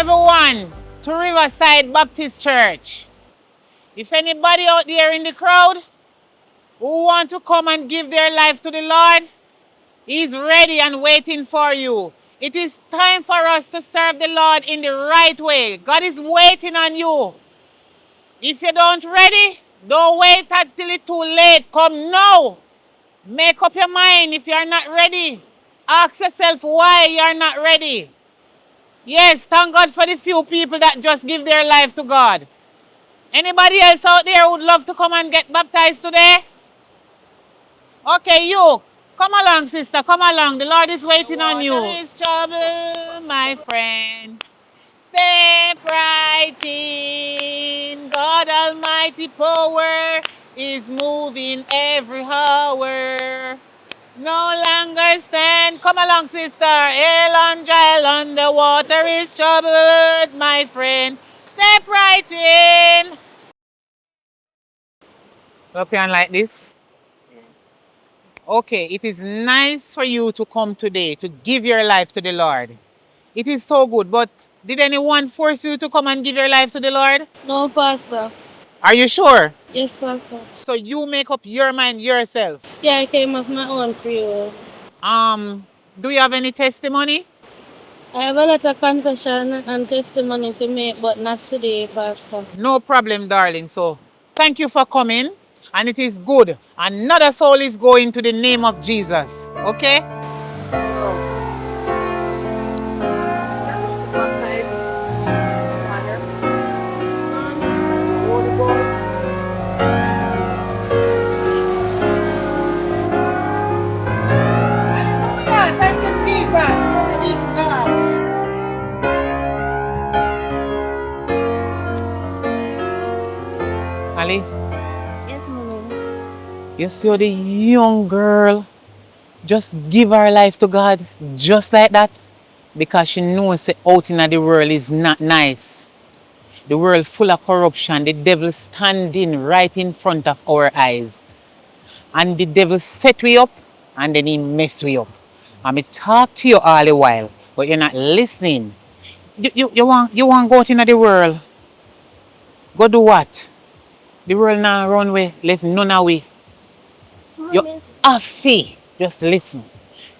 everyone to Riverside Baptist Church. If anybody out there in the crowd who want to come and give their life to the Lord, He's ready and waiting for you. It is time for us to serve the Lord in the right way. God is waiting on you. If you don't ready, don't wait until it's too late. Come now. Make up your mind if you're not ready. Ask yourself why you're not ready. Yes, thank God for the few people that just give their life to God. Anybody else out there would love to come and get baptized today? Okay, you. Come along, sister. Come along. The Lord is waiting on you. There is trouble, my friend. Step right in. God Almighty power is moving every hour. No longer stand. Come along, sister. Hail on dry land. The water is troubled, my friend. Step right in. Okay, and like this. Okay, it is nice for you to come today to give your life to the Lord. It is so good, but did anyone force you to come and give your life to the Lord? No, Pastor. Are you sure? Yes, Pastor. So you make up your mind yourself. Yeah, I came of my own free will. Do you have any testimony? I have a lot of confession and testimony to make, but not today, Pastor. No problem, darling. So thank you for coming. And it is good. Another soul is going to the name of Jesus. Okay? Hallelujah. Thank you, Jesus. Glory be to God. Ali, Yes, Mommy. you see the young girl just give her life to God just like that because she knows that out in the world is not nice. The world full of corruption, the devil standing right in front of our eyes. And the devil set we up and then he mess we up. I may talk to you all the while, but you're not listening. You want go out in the world. Go do what? The world now run way, left none away. You Mommy. have to just listen.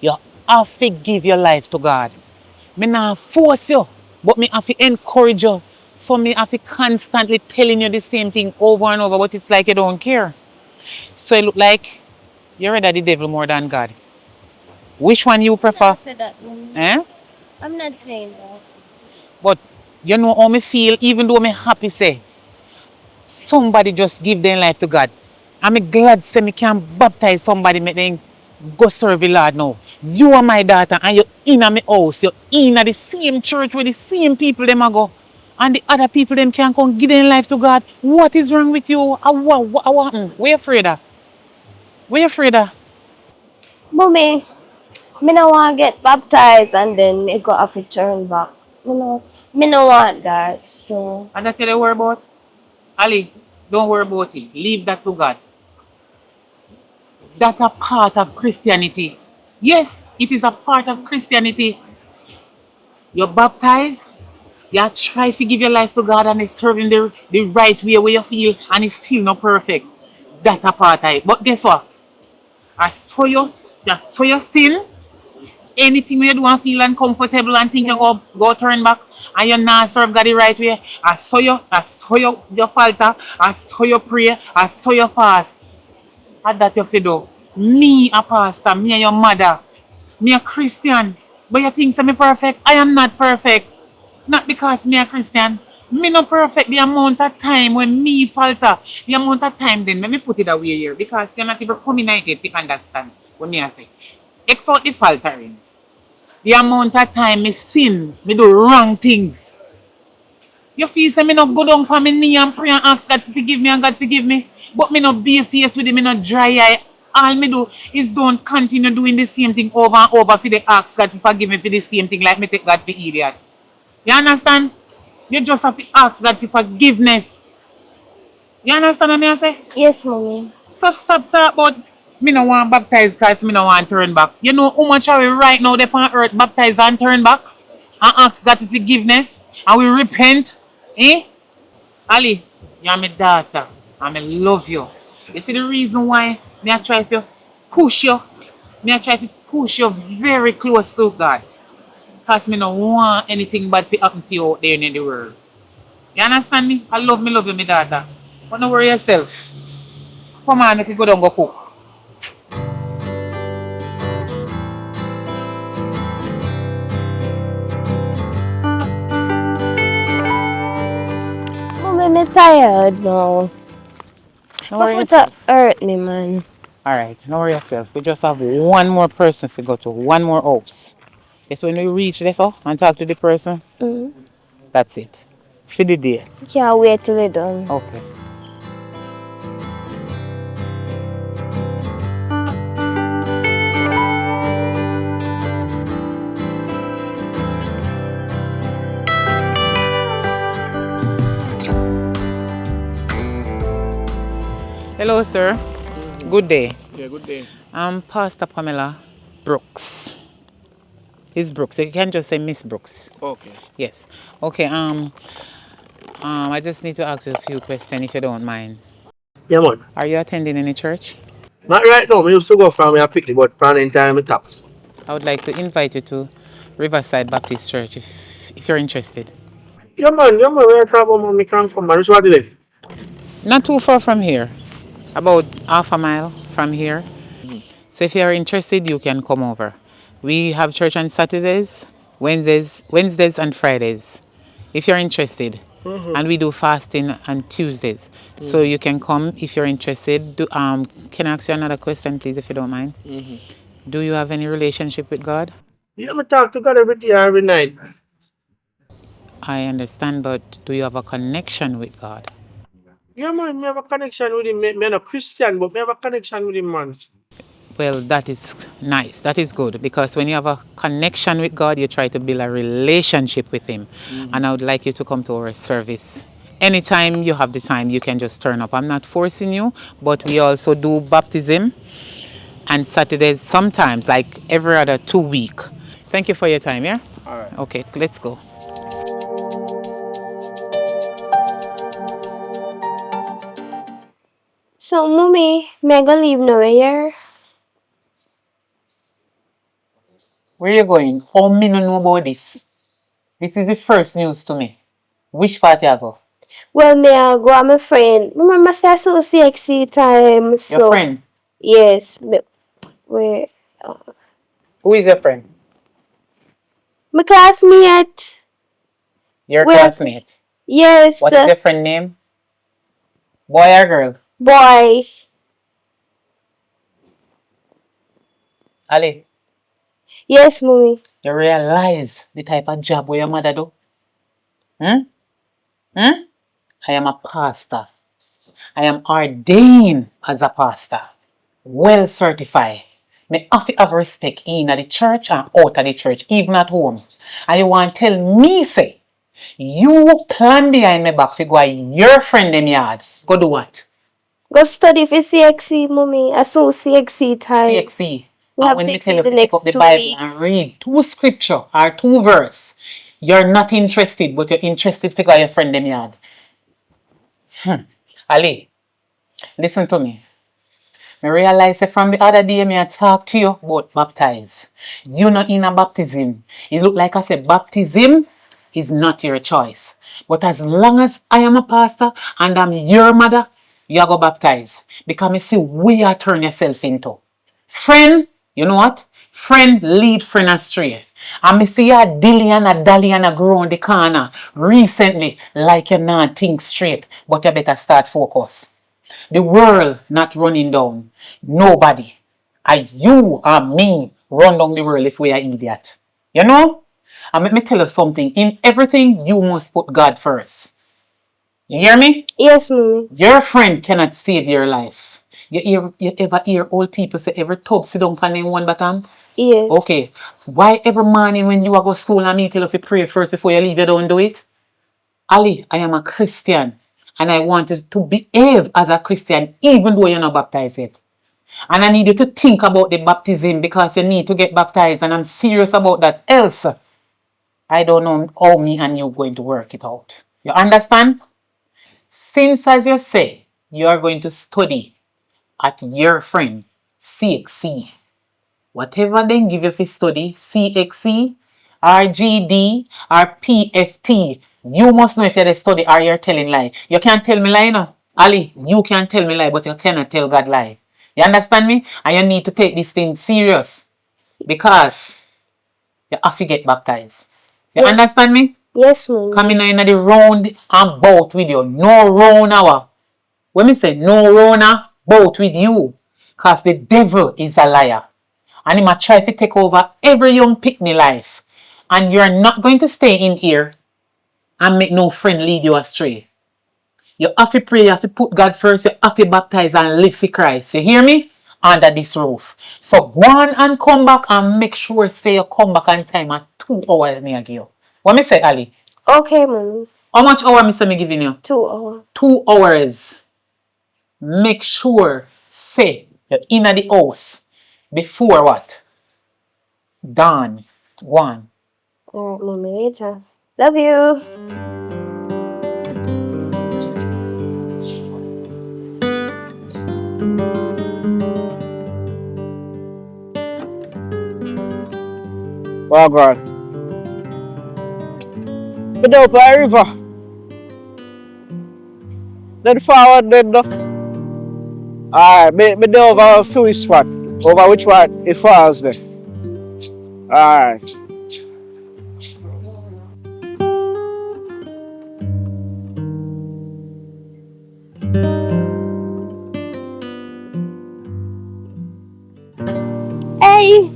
You have to give your life to God. Me not force you, but me have to encourage you. So me have to constantly telling you the same thing over and over, but it's like you don't care. So it look like you're rather the devil more than God. Which one you prefer? I said that, Mommy. Eh? I'm not saying that. But you know how me feel, even though me happy say, somebody just give their life to God. I'm glad say me can baptize somebody, make them go serve the Lord now. You are my daughter and you're in my house. You're in the same church with the same people them a go. And the other people them can come give their life to God. What is wrong with you? What happened? Where you afraid of? Where you afraid of? Mommy, me no want get baptized and then me go have to turn back. Me no want that. So And that's what you worry about? Ali, don't worry about it. Leave that to God. That's a part of Christianity. Yes, it is a part of Christianity. You're baptized, you try to give your life to God and it's serving the right way where you feel and it's still not perfect. That's a part of it. But guess what? I saw you still anything you do and feel uncomfortable and think you go turn back and you not serve God the right way. I saw you falter, I saw you pray, I saw you fast. And that you feel do. Me a pastor, me and your mother, me a Christian. But you think I'm perfect? I am not perfect. Not because me a Christian. Me not perfect the amount of time when me falter. The amount of time then, let me put it away here. Because you're not even communicated to understand what me I say. X out the faltering. The amount of time me sin, me do wrong things. You feel say me not go down for me knee and pray and ask God to forgive me and God forgive me. But me not be face with it, me not dry eye. All me do is don't continue doing the same thing over and over for the ask God to forgive me for the same thing like me take God for idiot. You understand? You just have to ask God for forgiveness. You understand what I say? yes, Mommy. So stop talk about me no want baptize because me no want turn back. You know how much are we right now they on earth baptize and turn back and ask God for forgiveness and we repent, eh? Ali, you're my daughter, and I love you. You see the reason why me I try to push you, me I try to push you very close to God. Because me no want anything bad to happen to you out there in the world. You understand me? I love you, my daughter. But don't worry yourself. Come on, make you go down go cook. Mommy, me tired now. Don't My worry foot yourself. hurt me, man. Alright, don't worry yourself. We just have one more person to go to, one more house. It's when we reach this and talk to the person, Mm. that's it. For the day. Can't wait till it done. Okay. Hello, sir. Good day. Yeah, good day. I'm Pastor Pamela Brooks. It's Brooks. You can just say Miss Brooks. Okay. Yes. Okay. I just need to ask you a few questions if you don't mind. Yeah, man. Are you attending any church? Not right now. I used to go from here Pickney, but from the time I tap. I would like to invite you to Riverside Baptist Church if you're interested. Yeah, man. Where I travel, man, me can come. Man, which one do they? Not too far from here. About half a mile from here. So if you're interested, you can come over. We have church on Saturdays, Wednesdays and Fridays. If you're interested. And we do fasting on Tuesdays. So you can come if you're interested. Can I ask you another question, please, if you don't mind? Do you have any relationship with God? Yeah, me talk to God every day, every night. I understand, but do you have a connection with God? Yeah, man. Me have a connection with him. Me not Christian, but me have a connection with him, man. Well, that is nice. That is good because when you have a connection with God, you try to build a relationship with Him. And I would like you to come to our service. Anytime you have the time, you can just turn up. I'm not forcing you, but we also do baptism and Saturdays sometimes, like every other 2 week. Thank you for your time, yeah? All right. Okay, let's go. So, mommy, me gonna leave now here. Where are you going? How me no know about this? This is the first news to me. Which party I go? Well, me I go with my friend. Remember, say so CXC time. Your So friend? yes, me, we, Who is your friend? my classmate. Your Well, classmate. yes, What is your friend name? Boy or girl? boy. Ali, Yes, mommy. you realize the type of job where your mother do? Hmm? Hmm? I am a pastor. I am ordained as a pastor. Well certified. Me have to have respect in the church and out of the church, even at home. And you want to tell me, say, you plan behind my back to go at your friend them yard. Go do what? Go study for CXC, mommy. I saw CXC time. CXC. We And have when me tell CXC you the to pick next up the 2 Bible weeks. and read 2 scripture or 2 verse, you're not interested, but you're interested to go at your friend them yard. Ali, listen to me. I realize that from the other day me I talk to you about baptize. You not in a baptism. It look like I said baptism is not your choice. But as long as I am a pastor and I'm your mother, you are go baptize. Because me see where you turn yourself into. Friend, you know what? Friend lead friend astray. And me see a dilly and a dally and a grow on the corner recently like you not think straight. But you better start focus. The world not running down. Nobody. And you and me run down the world if we are idiot. You know? And let me tell you something. In everything, you must put God first. You hear me? Yes, mommy. Your friend cannot save your life. You ever hear old people say every tub sit down on one bottom? Yes. Okay. Why every morning when you are go to school and me tell you to pray first before you leave, you don't do it? Ali, I am a Christian and I want you to behave as a Christian even though you're not baptized yet. And I need you to think about the baptism because you need to get baptized and I'm serious about that. Else, I don't know how me and you going to work it out. You understand? Since, as you say, you are going to study at your friend CXC, whatever they give you for study, CXC, or GD, or PFT, you must know if you're the study or you're telling lie. You can't tell me lie, no. Ali, you can tell me lie, but you cannot tell God lie. You understand me? And you need to take this thing serious because you have to get baptized. You Yes. understand me? Yes, mommy. Coming in the round and bout with you. No round hour. When me say no round and bout with you. Because the devil is a liar. And he might try to take over every young Pickney life. And you're not going to stay in here and make no friend lead you astray. You have to pray, you have to put God first, you have to baptize and live for Christ. You hear me? Under this roof. So go on and come back and make sure say you come back on time at 2 hours me I give you. What me say, Ali? Okay, mommy. How much hour me say me giving you? 2 hours. 2 hours. Make sure say you're in the house before what? Dawn. One. Alright, mommy, later. Love you. Oh God. Me down by the river. Then forward then no. Alright, me down over a few spot. Over which one? It falls there. Alright. Hey!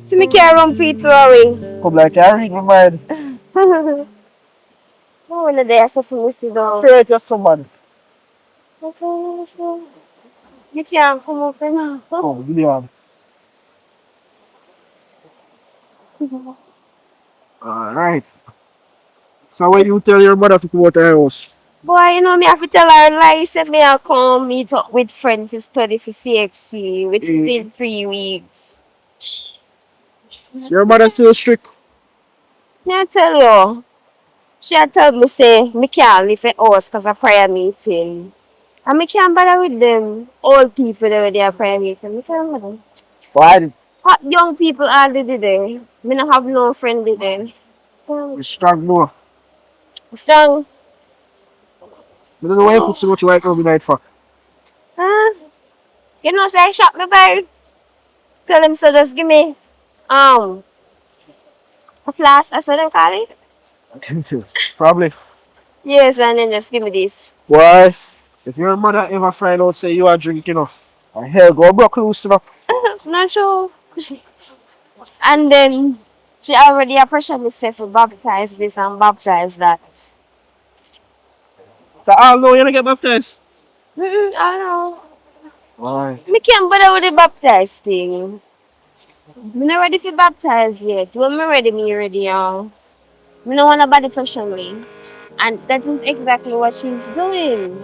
So me can't run for you throwing. Come like a ring, my man. Oh, one of the for me sit down. Straight to someone. Okay, so you can't come up now. Oh, William. Alright. So when you tell your mother to come out of the house? Boy, you know me have to tell her lie. Say me I come meet up with friends to study for CXC, which is in 3 weeks. Your mother still strict. Me I tell you, she had told me say me can't leave the house because of prayer meeting. And me can't bother with them old people that were there prayer meeting. Me can't bother. Why? Hot young people all did there. Me not have no friend there. You strong more. Strong. I don't know why you put so much white over night for. Huh? You know say I shot me bag. Tell him so just give me um a flask, I said them call it. Probably. Yes, and then just give me this. Why? If your mother ever find out say you are drinking, hell go broke loose, Not sure. And then she already pressured me say for baptize this and baptize that. So I know you don't get baptized. I know. Why? Me can't bother with the baptized thing. Me not ready for baptize yet. When me ready, me ready, y'all. Me no want nobody pressure me. And that is exactly what she's doing.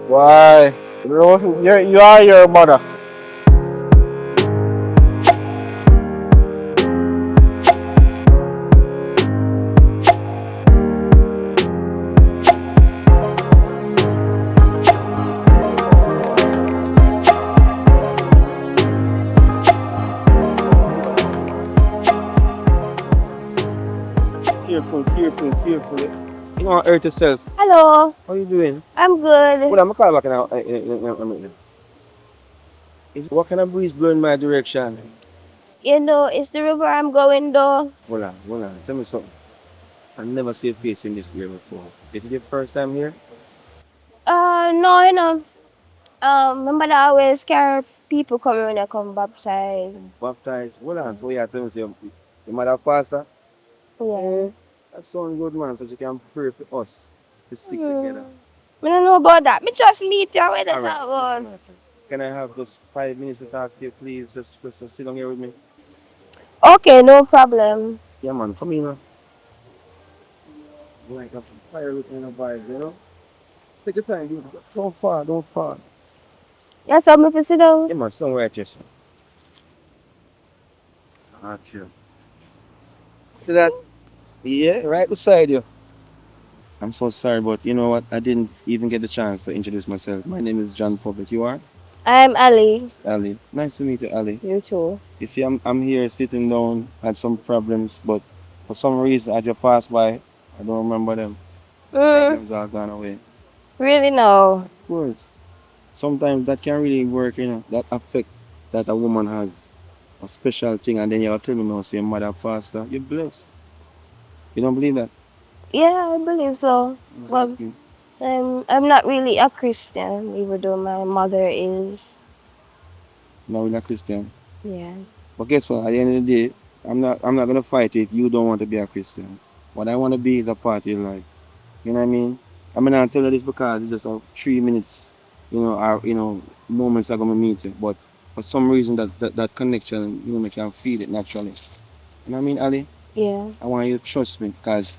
Why? You are your mother. Careful, careful, careful. You don't hurt yourself. Hello, How you doing? I'm good. Well, I'm call back now. What kind of breeze blowing my direction? You know, it's the river I'm going though. Hold on. Tell me something. I've never seen a face in this area before. Is it your first time here? No, you know. Remember that I always scare people coming when I come baptized. Baptized. Hold on. So yeah, tell me, your mother pastor? Yeah. That sounds good, man. So she can pray for us to stick together. I don't know about that. Me just meet you with the Alright, talk about. listen. Can I have just 5 minutes to talk to you, please? Just sit down here with me. Okay, no problem. Yeah, man. Come in, man. Like a fire with kind of vibe, Take your time, dude. Don't fall, don't fall. You saw me to sit down? Yeah, man. Sit down right here, sir. Ah, chill. See that? Yeah, right beside you. I'm so sorry, but you know what? I didn't even get the chance to introduce myself. My name is John Public. You are? I'm Ali. Ali. Nice to meet you, Ali. You too. You see, I'm here sitting down, had some problems, but for some reason, as you pass by, I don't remember them. Mm, Problems are gone away. really no. Of course, sometimes that can really work, that affect that a woman has a special thing, and then you're telling me now, say, mother, pastor, you're blessed. You don't believe that? Yeah, I believe so. Well, Exactly. I'm not really a Christian, even though my mother is. Now we're not Christian. Yeah. But guess what? At the end of the day, I'm not gonna fight you if you don't want to be a Christian. What I want to be is a part of your life. You know what I mean? I'm not telling you this because it's just 3 minutes, or moments I'm gonna meet you. But for some reason that connection, I can feel it naturally. You know what I mean, Ali? Yeah. I want you to trust me because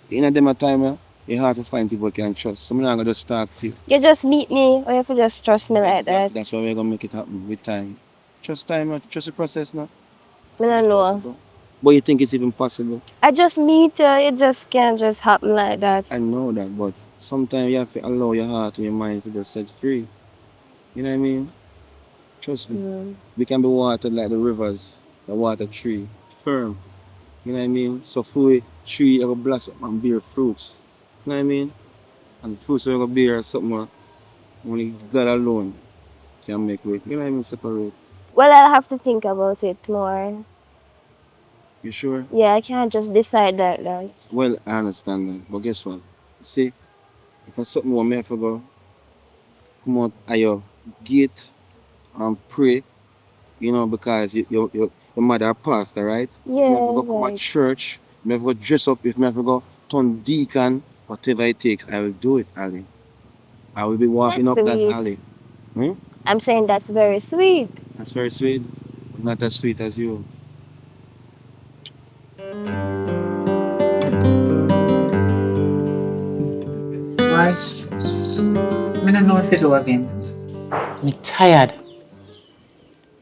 in a them time, it's hard to find people you can trust. So I'm not gonna just talk to you. You just meet me, or you have to just trust me like Exactly. that. That's why we're gonna make it happen with time. Trust time, trust the process now. I It's don't know. possible. But you think it's even possible? I just meet you, it just can't just happen like that. I know that, but sometimes you have to allow your heart and your mind to just set free. You know what I mean? Trust me. Mm. We can be watered like the rivers, the water tree, firm. You know what I mean? So fruit tree ever blossom and bear fruits. You know what I mean? And fruits ever bear something only God alone can make with. You know what I mean? Separate. Well, I'll have to think about it more. You sure? Yeah, I can't just decide like that. Well, I understand that. But guess what? See, if it's something what me have to go, come out at your gate and pray, because your mother a pastor, right? If me have to Yeah, go come at right. church, me have to go dress up, if me have to go turn deacon, whatever it takes, I will do it, Ali. I will be walking That's up that sweet. alley. Hmm? I'm saying that's very sweet. That's very sweet, but not as sweet as you. Right? I don't know if it do again. I'm tired.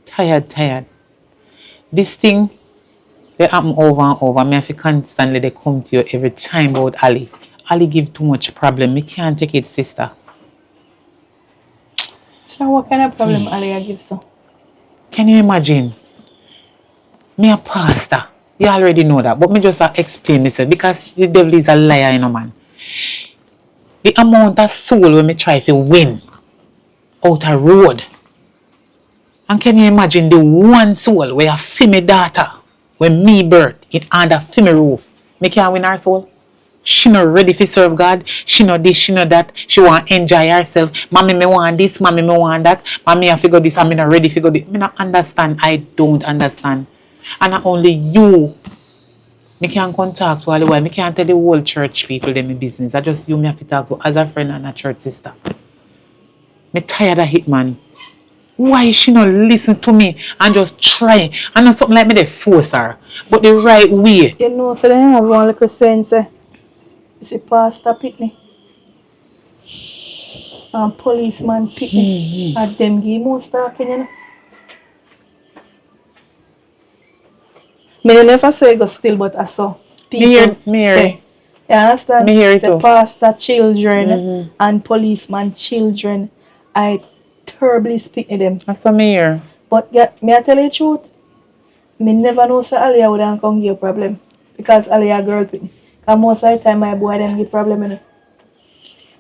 Tired, tired. This thing, they happen over and over. Me have to constantly they come to you every time about Ali. Ali give too much problem. Me can't take it, sister. So what kind of problem Ali I give so? Can you imagine? Me a pastor. You already know that. But me just explain this because the devil is a liar, man. The amount of soul when me try to win out a road. And can you imagine the one soul where a female daughter, when me birth, it under female roof, me can't win her soul? She not ready to serve God. She not this, she not that. She want enjoy herself. Mommy, me want this. Mommy, me want that. Mommy, I figure this. I'm not ready to figure this. Me not understand. I don't understand. And not only you, me can't contact to all the while. Me can't tell the whole church people them in business. I just you me have to talk to as a friend and a church sister. Me tired of it, man. Why she not listen to me and just try and not something like me they force her, but the right way. You know, so they have one little sense. It's a pastor Pickney and policeman Pickney. And them give most talking, you know. Me never say go still, but I saw Me hear, people me hear, say. You understand? me hear it Say too. pastor children and policeman children. I terribly speak to them. That's what me hear. But yeah, me I tell you the truth, me never know say Alia would have come give a problem. Because Alia girl with me. Because most of the time my boy them give problem in it.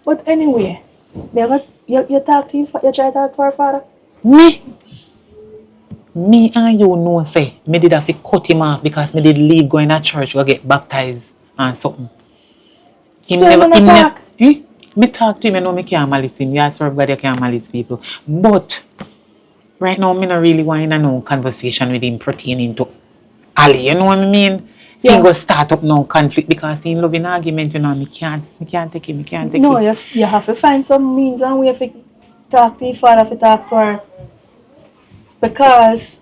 But anyway, you talk to you try to talk to her father? Me, me and you know say me did have to cut him off because me did leave going to church go get baptized and something. So you not Him never, talk. me talk to him, I know me can't malice him. Yeah, serve God, you can't malice people. But right now, me not really want to no conversation with him pertaining to Ali. You know what I mean? He Yeah. go start up no conflict because he love an argument. Me can't take it. Me can't take No, it. you have to find some means and way to talk to your father, to talk to her. Because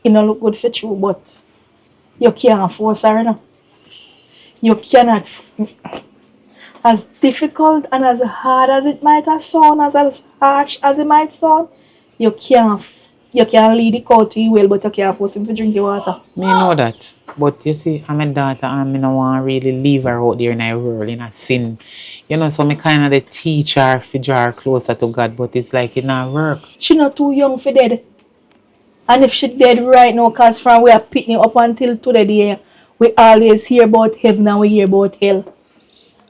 it don't look good for you, but you can't force her, you know. You cannot, as difficult and as hard as it might have sound, as harsh as it might sound, you can't You can lead the cow to your well, but you can't force him to drink your water. Me know that. But you see, I'm a daughter and me no want really leave her out there in a world in a sin. You know, so me kind of the teach her to draw her closer to God, but it's like it not work. She not too young for dead. And if she dead right now, cause from we are Pickney up until today, we always hear about heaven and we hear about hell.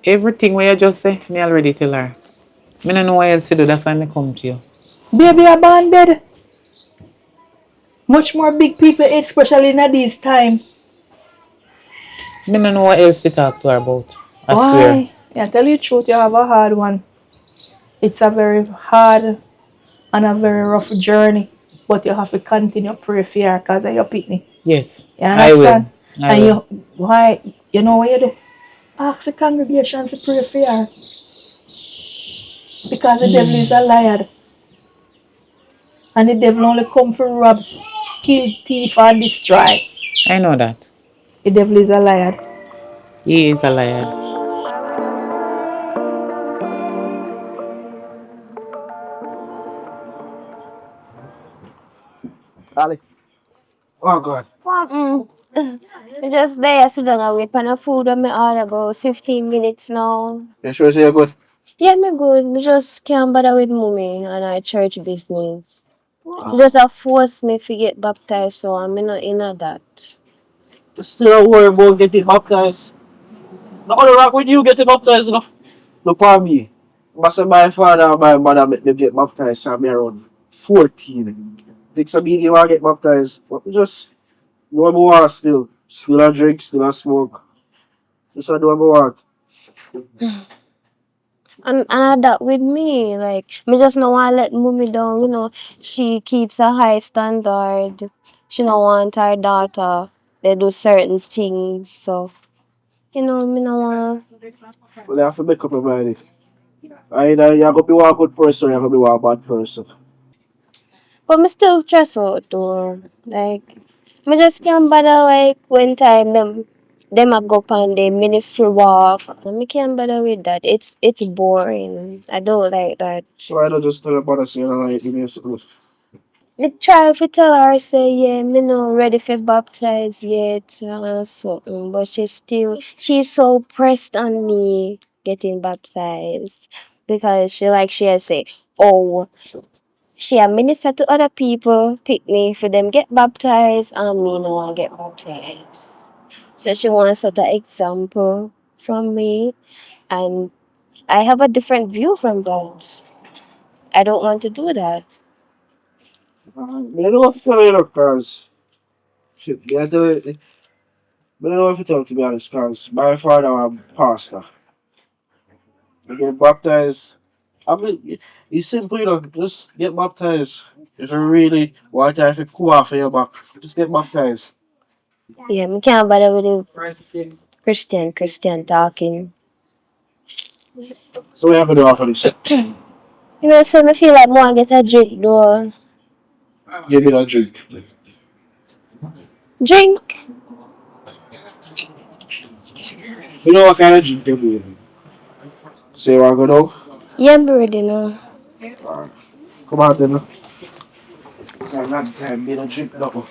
Everything what you just say, me already tell her. Me no know what else to do, that's why me come to you. Baby are born dead. Much more big people, especially in this time. Me no know what else to talk to her about. I swear. Why? Yeah, tell you the truth, you have a hard one. It's a very hard and a very rough journey. But you have to continue pray for her because of your Pickney. Yes, You I will. understand? I And will. why, you know what you do? Ask the congregation to pray for her. Because the devil is a liar. And the devil only come for rob, kill, thief, and destroy. I know that. The devil is a liar. He is a liar. Ali. Oh God. Mm. You just there, sit down and wait for the food when me order about 15 minutes now. You sure say you're good? Yeah, me good. Me just can't bother with mommy and our church business. Ah. You just have force me to get baptized, so I'm not in that. Still worry about getting baptized. Not gonna rock with you getting baptized, no. Look for me. Must my father and my mother make me get baptized when I'm around 14. Take some media to get baptized. But we just do what we want still. Still a drink, still a smoke. Just a do what we want. And that with me, like me just no want let mommy down. She keeps a high standard. She no want her daughter. They do certain things, so me no want. Well, you have to make up your mind. Either you're gonna be one good person or you're gonna be one bad person. But me still stress out though. Like me just can't bother like when time them a go on the ministry walk. Me can't bother with that. It's boring. I don't like that. So I don't just tell your mother say you don't like me school. Me try to tell her say yeah, me not ready for baptize yet or something, but she's so pressed on me getting baptized because she has say, oh, she a minister to other people, Pickney for them get baptized and me no want get baptized. So she wants set an example from me and I have a different view from that. I don't want to do that. I don't know if you tell you because shit, yeah, I don't know if you tell to be honest because my father was a pastor. You get baptized. I mean, it's simple, just get baptized. If you really want to have a cool off your back, just get baptized. Yeah, me can't bother with the Christian talking. So what you have to do after this? So me feel like more get a drink though. Give me that drink. Drink? You know what kind of drink you do? So you want to go now? Yeah, I'm ready now. Alright. Come on then. It's not time, me don't drink now.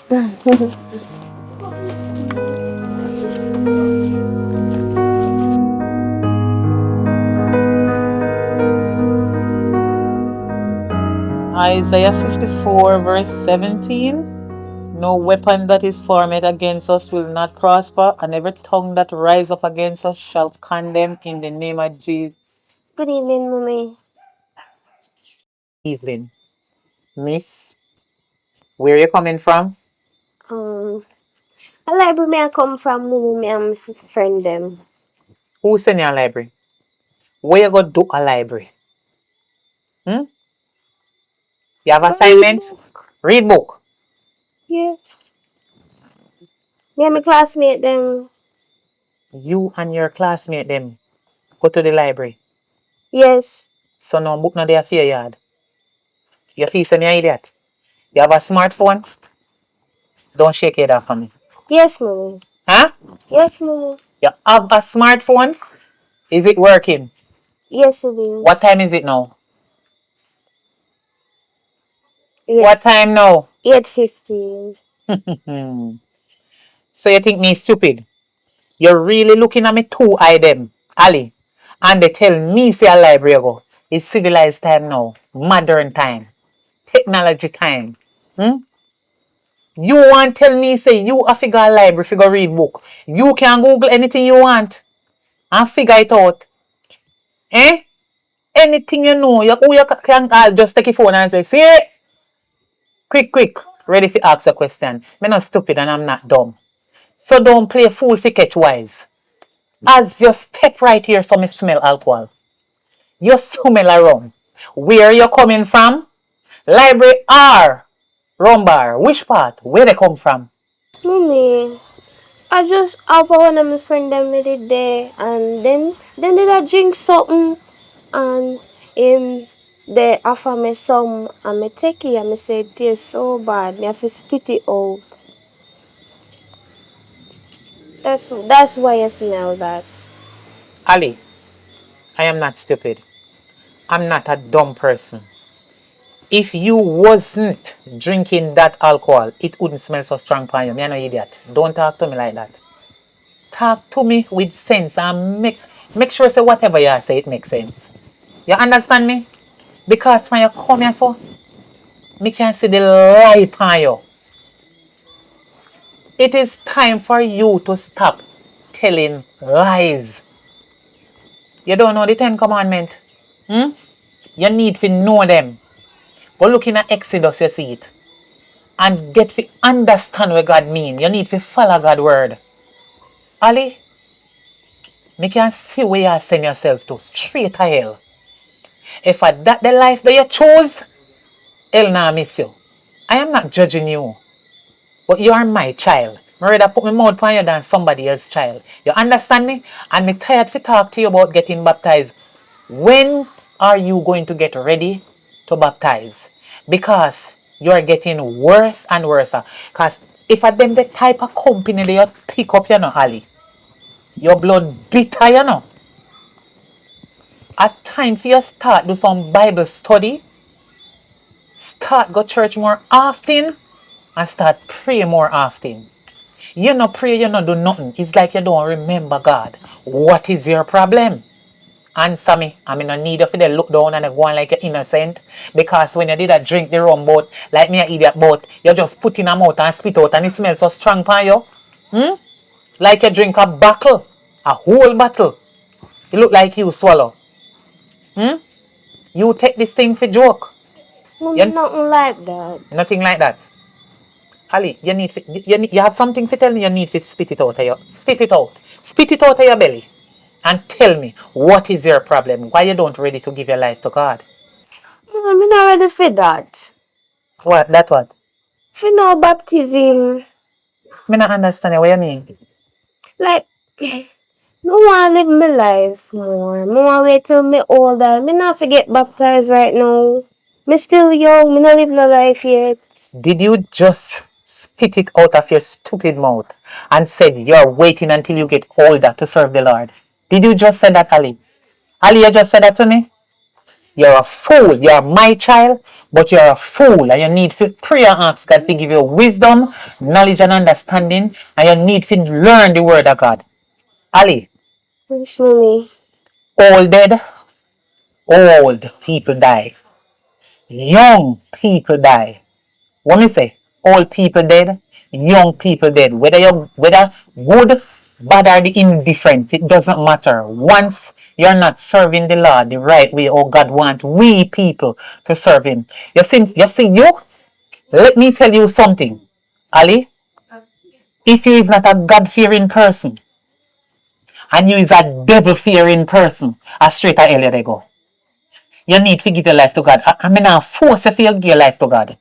Isaiah 54, verse 17. No weapon that is formed against us will not prosper, and every tongue that rise up against us shall condemn in the name of Jesus. Good evening, mommy. Evelyn, Miss, where you coming from? Um, a library me I come from, mommy, me and my friend them. Who's in your library? Where you go do a library? Hmm? You have Read assignment? book. Read book. Yeah. Me and my classmate them. You and your classmate them go to the library. Yes. So no book no there for your yard. You feel any idiot? You have a smartphone? Don't shake it off for me. Yes, mommy. Huh? Yes, mommy. You have a smartphone? Is it working? Yes, it What is. time is it now? 8, What time now? 8:15. So you think me stupid? You're really looking at me two eye them, Ali. And they tell me say a library go. It's civilized time now. Modern time. Technology time. Hmm? You want tell me say you a figure a library figure read book. You can Google anything you want and figure it out. Eh? Anything you know, you can just take your phone and say, see it? Quick, quick. Ready to ask a question. I'm not stupid and I'm not dumb. So don't play fool for catch wise. As you step right here, so me smell alcohol. You smell around. Where you coming from? Library or rum bar? Which part? Where they come from? Mommy, I just have one of my friend them with it there, and then did I drink something, and him they offer me some, and me take it, and me say it tastes so bad, me have to spit it out. That's why I smell that. Ali, I am not stupid. I'm not a dumb person. If you wasn't drinking that alcohol, it wouldn't smell so strong for you. Me an idiot. Don't talk to me like that. Talk to me with sense and make sure say whatever you say it makes sense. You understand me? Because when you come here so, me can see the light on you. It is time for you to stop telling lies. You don't know the Ten Commandments. Hmm? You need to know them. But looking at Exodus, you see it. And get to understand what God mean. You need to follow God's word. Ali, me can see where you send yourself to. Straight to hell. If that the life that you choose, hell nah miss you. I am not judging you. But you are my child. I rather put my mouth on you than somebody else's child. You understand me? And me tired to talk to you about getting baptized. When are you going to get ready to baptize? Because you are getting worse and worse. Because if I them the type of company that you pick up, you know, Ali, your blood bitter, you know. At time for you start do some Bible study, start go church more often, and start pray more often. You no pray, you no do nothing. It's like you don't remember God. What is your problem? Answer me. I mean, I need you for the look down and go on like you're innocent. Because when you did a drink the rum boat, like me, an idiot boat, you just put in a mouth and spit out and it smells so strong for you. Hmm? Like you drink a bottle, a whole bottle. It look like you swallow. Hmm? You take this thing for joke. Mommy, You, nothing like that. nothing like that. Ali, you have something to tell me, you need to spit it out of your, spit it out. Spit it out of your belly. And tell me, what is your problem? Why you don't ready to give your life to God? Mommy, I'm not ready for that. What? That what? For no baptism, Me not understand what you mean. like, I want to live my life more. I want to wait till me older. Me not forget baptized right now. Me still young. Me not live no life yet. Did you just spit it out of your stupid mouth and said you're waiting until you get older to serve the Lord? Did you just say that, Ali? Ali, you just said that to me? You're a fool. You're my child, but you're a fool. And you need to pray and ask God to give you wisdom, knowledge, and understanding. And you need to learn the word of God. Ali, Wish mommy. old dead, old people die. Young people die. What me say? Old people dead, young people dead. Whether good, bad or the indifferent, it doesn't matter. Once you're not serving the Lord the right way, oh God want we people to serve Him. You. Let me tell you something, Ali. If you is not a God fearing person and you is a devil fearing person, a straight to hell they go. You need to give your life to God. I mean, I force you to give your life to God.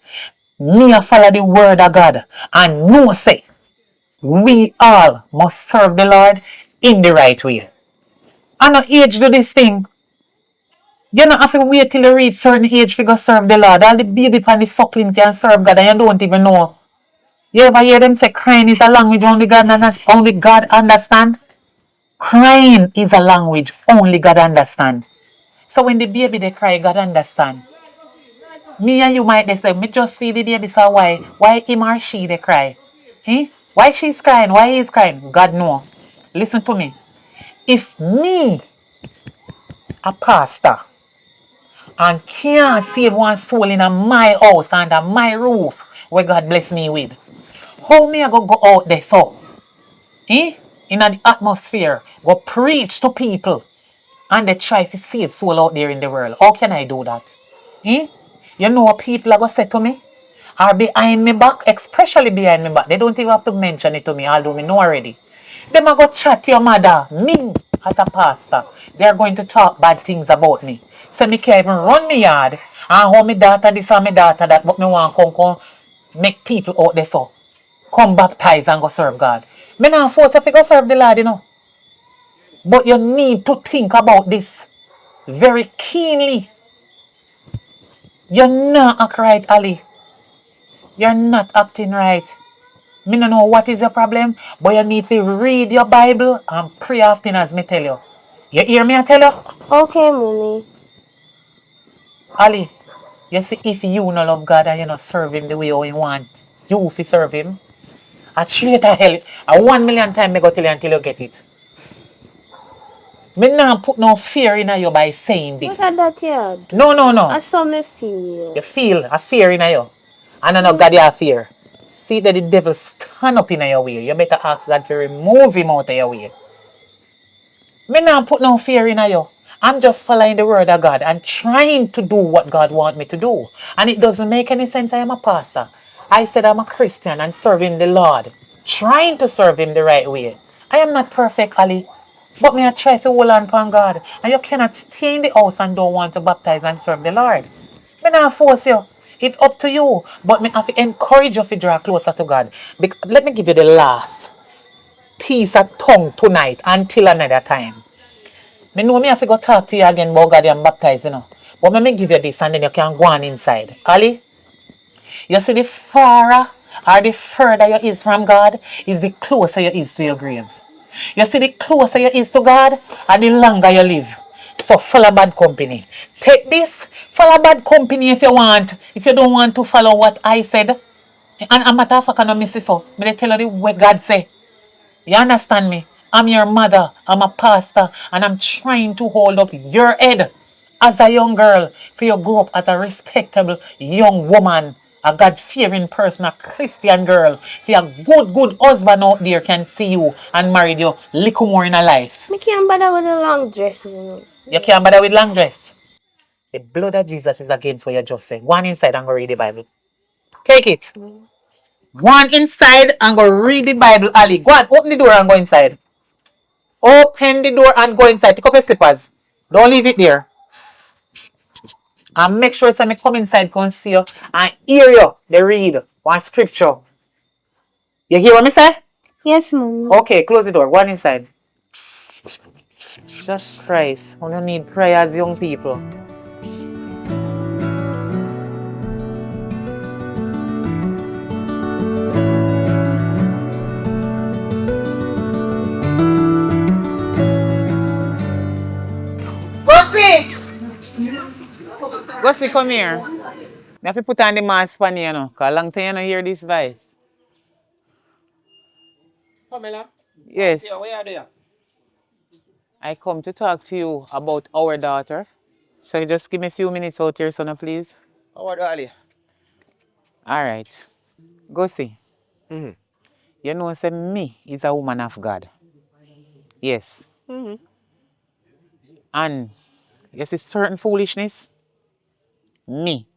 Me a follow the word of God and no say we all must serve the Lord in the right way. I no age do this thing. You don't have to wait till you reach certain age to go serve the Lord. All the baby and the suckling can serve God and you don't even know. You ever hear them say crying is a language only God understand? Crying is a language only God understand. So when the baby they cry, God understand. Me and you might say, me just feed the baby, so why him or she they cry? Eh? Why she's crying? Why he's crying? God know. Listen to me. If me, a pastor, and can't save one soul in my house under my roof, where God bless me with, how me I go out there so? Eh? In the atmosphere, go preach to people and they try to save soul out there in the world. How can I do that? Eh? You know what people are going to say to me? Or behind me back, especially behind me back. They don't even have to mention it to me, although me know already. Them are going to chat to your mother, me as a pastor. They are going to talk bad things about me. So me can't even run me yard and how me daughter this and me daughter that, but me want to come make people out there so. Come baptize and go serve God. Me not force you to go serve the Lord, you know. But you need to think about this very keenly. You're not act right, Ali. You're not acting right. Me no know what is your problem, but you need to read your Bible and pray often as me tell you. You hear me I tell you? Okay, mommy. Ali, you see if you no love God and you not serve him the way you want, you fi serve him. I treat a hell. A 1 million times me go tell you until you get it. Me not put no fear in you by saying this. What are that you do? No, no, no. I saw me feel. You feel a fear in you. And I know God you have fear. See that the devil stand up in your way. You better ask God to remove him out of your way. Me not put no fear in you. I'm just following the word of God and trying to do what God wants me to do. And it doesn't make any sense I am a pastor. I said I'm a Christian and serving the Lord. Trying to serve him the right way. I am not perfect, Ali. But me I try to hold on upon God. And you cannot stay in the house and don't want to baptize and serve the Lord. Me not force you. It's up to you. But me have to encourage you to draw closer to God. Let me give you the last piece of tongue tonight until another time. Me know me have to go talk to you again about God and baptize, you know. But let me give you this and then you can go on inside. Ali, you see the fairer or the further you is from God is the closer you is to your grave. You see the closer you is to God and the longer you live. So follow bad company. Take this, follow bad company if you want. If you don't want to follow what I said. And a matter of fact, I don't miss it so. Me tell you the way God say. You understand me? I'm your mother, I'm a pastor, and I'm trying to hold up your head as a young girl for you grow up as a respectable young woman, a God-fearing person, a Christian girl. For a good husband out there can see you and marry you little more in a life. Me can't bother with a long dress, you know. You can't bother with long dress. The blood of Jesus is against what you just said. Go on inside and go read the Bible. Take it. Go on inside and go read the Bible, Ali. Go on, open the door and go inside. Open the door and go inside. Take up your slippers. Don't leave it there. And make sure somebody come inside, come see you and hear you. They read one scripture. You hear what me say? Yes, mommy. Okay, close the door. Go on inside. Jesus Christ. We don't need prayers, young people. Gussie! Gussie, come here. I have to put on the mask for you, know, because long time you don't hear this voice. Pamela? Yes. Yeah, where are they? I come to talk to you about our daughter. So just give me a few minutes out here, son, please. How are Ali? All right. Gussie, Mm-hmm. you know, say me is a woman of God. Yes. Mm-hmm. And you see certain foolishness, me,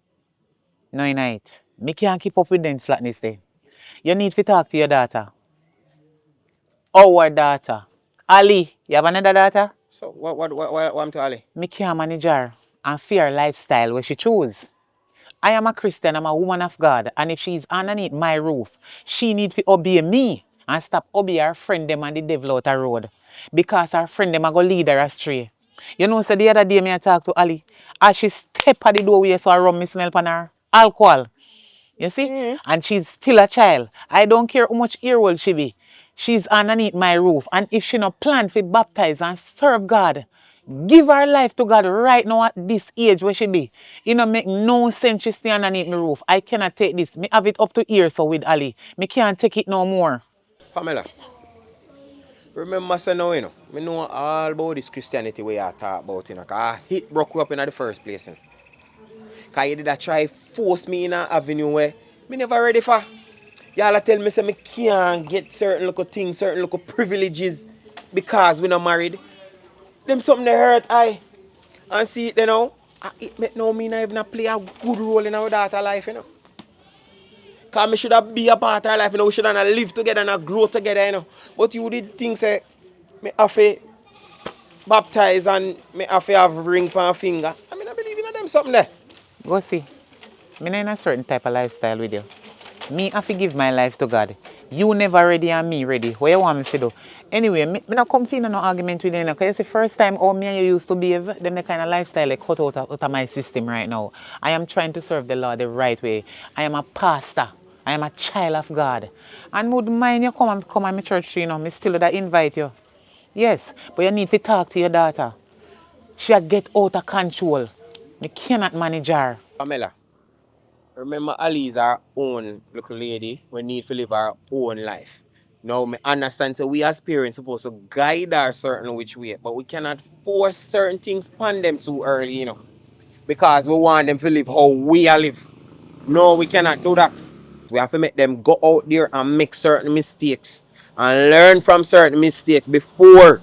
no in it. Me can't keep up with them slackness there. You need to talk to your daughter. Our daughter. Ali, you have another daughter? So, what am to Ali? Me can't manage her and fear lifestyle where she choose. I am a Christian, I'm a woman of God, and if she's underneath my roof, she needs to obey me and stop obey her friend them and the devil out the road. Because her friend them are going to lead her astray. You know, so the other day me I talk to Ali, as she step at the doorway so I run me smell on her. Alcohol. You see? And she's still a child. I don't care how much year old she be. She's underneath my roof. And if she not plan to baptize and serve God, Give her life to God right now at this age where she be. It no make no sense she stay underneath my roof. I cannot take this. Me have it up to here so with Ali. Me can't take it no more. Pamela, remember say now, me know all about this Christianity where you talk about, cause it broke you up in the first place. Cause you did a try force me in an avenue where me never ready for. Y'all tell me say me can't get certain little things, certain little privileges because we not married. Them something that hurt I. And see it it make no mean I even play a good role in our daughter life. Cause me should have be a part of her life, we should have live together and grow together. But you did think say me have to baptize and me have to have ring on finger. I mean I believe in them something there. Go see. Me not in a certain type of lifestyle with you. Me have to give my life to God. You never ready and me ready. What you want me to do? Anyway, me not come in no argument with you. Because it's the first time how me and you used to behave. Them the kind of lifestyle like cut out of my system right now. I am trying to serve the Lord the right way. I am a pastor. I am a child of God. And would mind you come to my church, me still would invite you. Yes, but you need to talk to your daughter. She get out of control. Me cannot manage her. Pamela, remember Ali is our own little lady. We need to live our own life. Now, me understand so we as parents supposed to guide her certain which way, but we cannot force certain things upon them too early. Because we want them to live how we are live. No, we cannot do that. We have to make them go out there and make certain mistakes and learn from certain mistakes before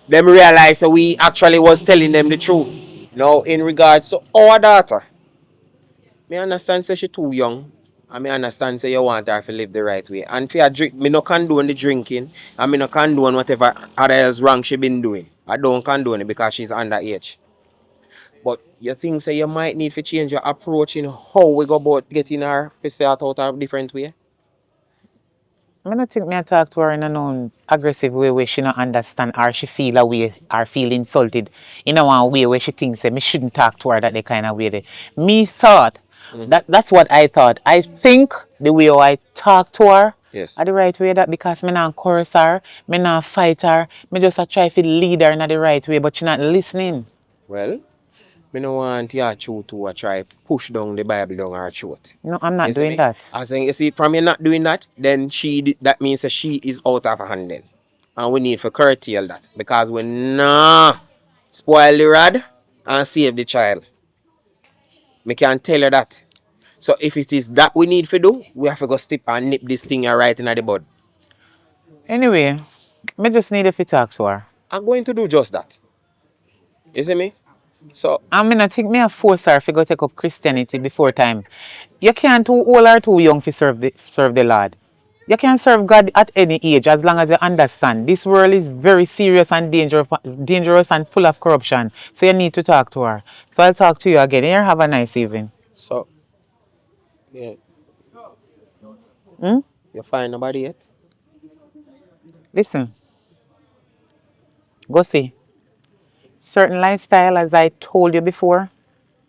them realize that we actually was telling them the truth. Now, in regards to our daughter, me understand say she too young. And me understand say you want her to live the right way. And for her drink, me no condone the drinking. And me no condone whatever other else wrong she been doing. I don't condone it because she's underage. But you think say you might need to change your approach in how we go about getting her to say it out a different way? I don't think me talk to her in a non-aggressive way where she not understand or she feel a way or feel insulted in a one way where she thinks that me shouldn't talk to her that the kind of way. Me thought that's what I thought. I think the way how I talk to her Yes. are the right way that because me not curse her, me not fight her, me just a try to lead her in the right way, but she not listening. Well, me no want your truth to try push down the Bible down her throat. No, I'm not You see doing me? that. I saying you see from you not doing that, then that means that she is out of her hand then. And we need to curtail that because we nah spoil the rod and save the child. Me can tell her that. So if it is that we need to do, we have to go step and nip this thing right in the bud. Anyway, me just need to talk to her. I'm going to do just that. You see me? So I mean, I think me a force her to go take up Christianity before time. You can't too old or too young to serve the Lord. You can serve God at any age as long as you understand. This world is very serious and dangerous and full of corruption. So you need to talk to her. So I'll talk to you again. Here, have a nice evening. so yeah, Hmm? you find nobody yet? Listen, go see. Certain lifestyle, as I told you before,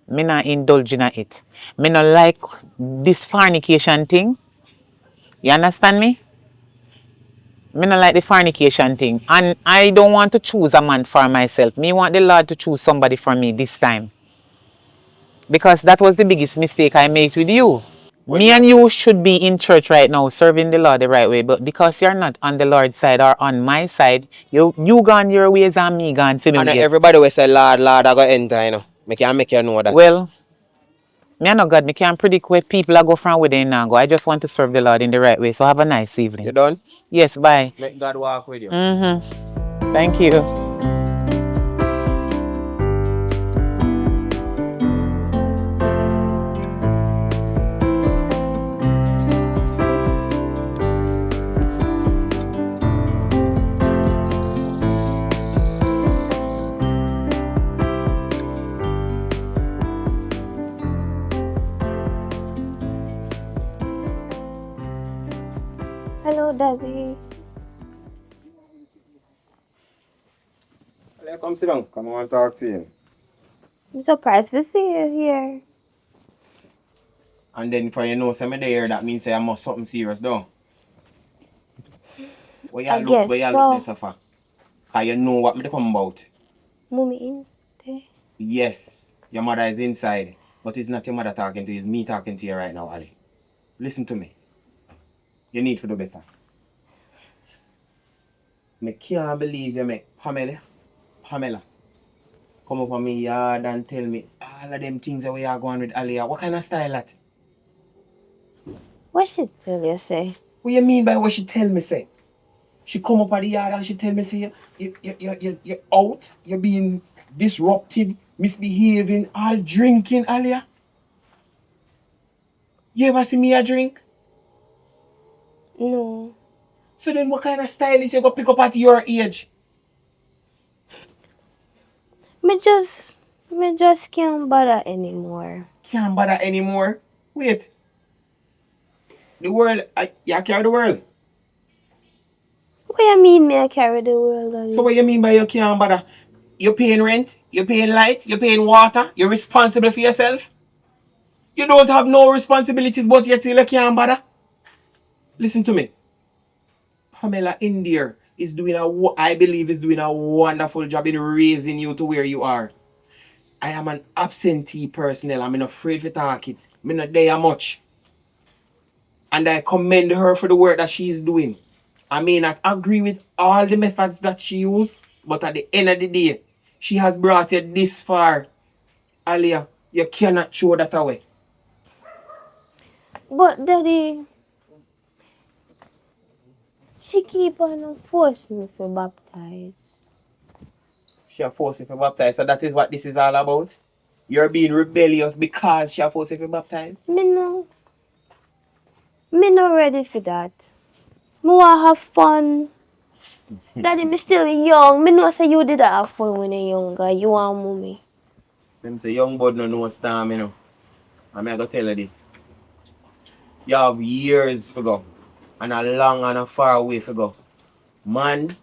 me not indulge in it. Me not like this fornication thing. You understand me? Me not like the fornication thing. And I don't want to choose a man for myself. Me want the Lord to choose somebody for me this time. Because that was the biggest mistake I made with you. Well, Me and you should be in church right now, serving the Lord the right way. But because you're not on the Lord's side or on my side, you gone your ways and me gone for me and ways. everybody will say, Lord, Lord, I go enter. Me can make you know that. Well, me I know God, me can't predict where people are go from where they now go. I just want to serve the Lord in the right way. So have a nice You evening. done? Yes, bye. Make God walk with you. Thank you. Hello, Daddy. Come sit down. Come on, talk to you. I'm surprised to see you here. And then for you know, say me there, that means say I must something serious though. I guess Where you look so. this for? Cause you know what me come about. Mommy in there. Yes, your mother is inside, but it's not your mother talking to you, it's me talking to you right now, Ali. Listen to me. You need to do better. I can't believe you make Pamela, come up on me yard and tell me all of them things that we are going with Aliyah. What kind of style that? What she tell you say? What you mean by what she tell me say? She come up at the yard and she tell me say you're out, you're being disruptive, misbehaving, all drinking, Aliyah. You ever see me a drink? No. So then what kind of style is you gonna pick up at your age? Me just can't bother anymore. Can't bother anymore. Wait, the world, you carry the world. What you mean me I carry the world, Daddy? So what you mean by you can't bother? You're paying rent, you're paying light, you're paying water, you're responsible for yourself. You don't have no responsibilities, but yet you can't bother. Listen to me. Pamela in there is doing I believe is doing a wonderful job in raising you to where you are. I am an absentee personnel. I'm not afraid to talk it. I'm not there much. And I commend her for the work that she's doing. I may not agree with all the methods that she used, but at the end of the day, she has brought you this far. Alia, you cannot throw that away. But Daddy, she keep on forcing me to baptize. She forced you to baptize, so that is what this is all about. You're being rebellious because she forced you to baptize. Me no ready for that. Me want have fun. Daddy, me still young. Me know say you did have fun when you younger. You want mommy. Them say young bud no know storm, you know. I'm gonna tell you this. You have years to go. And a long and a far way to go. Man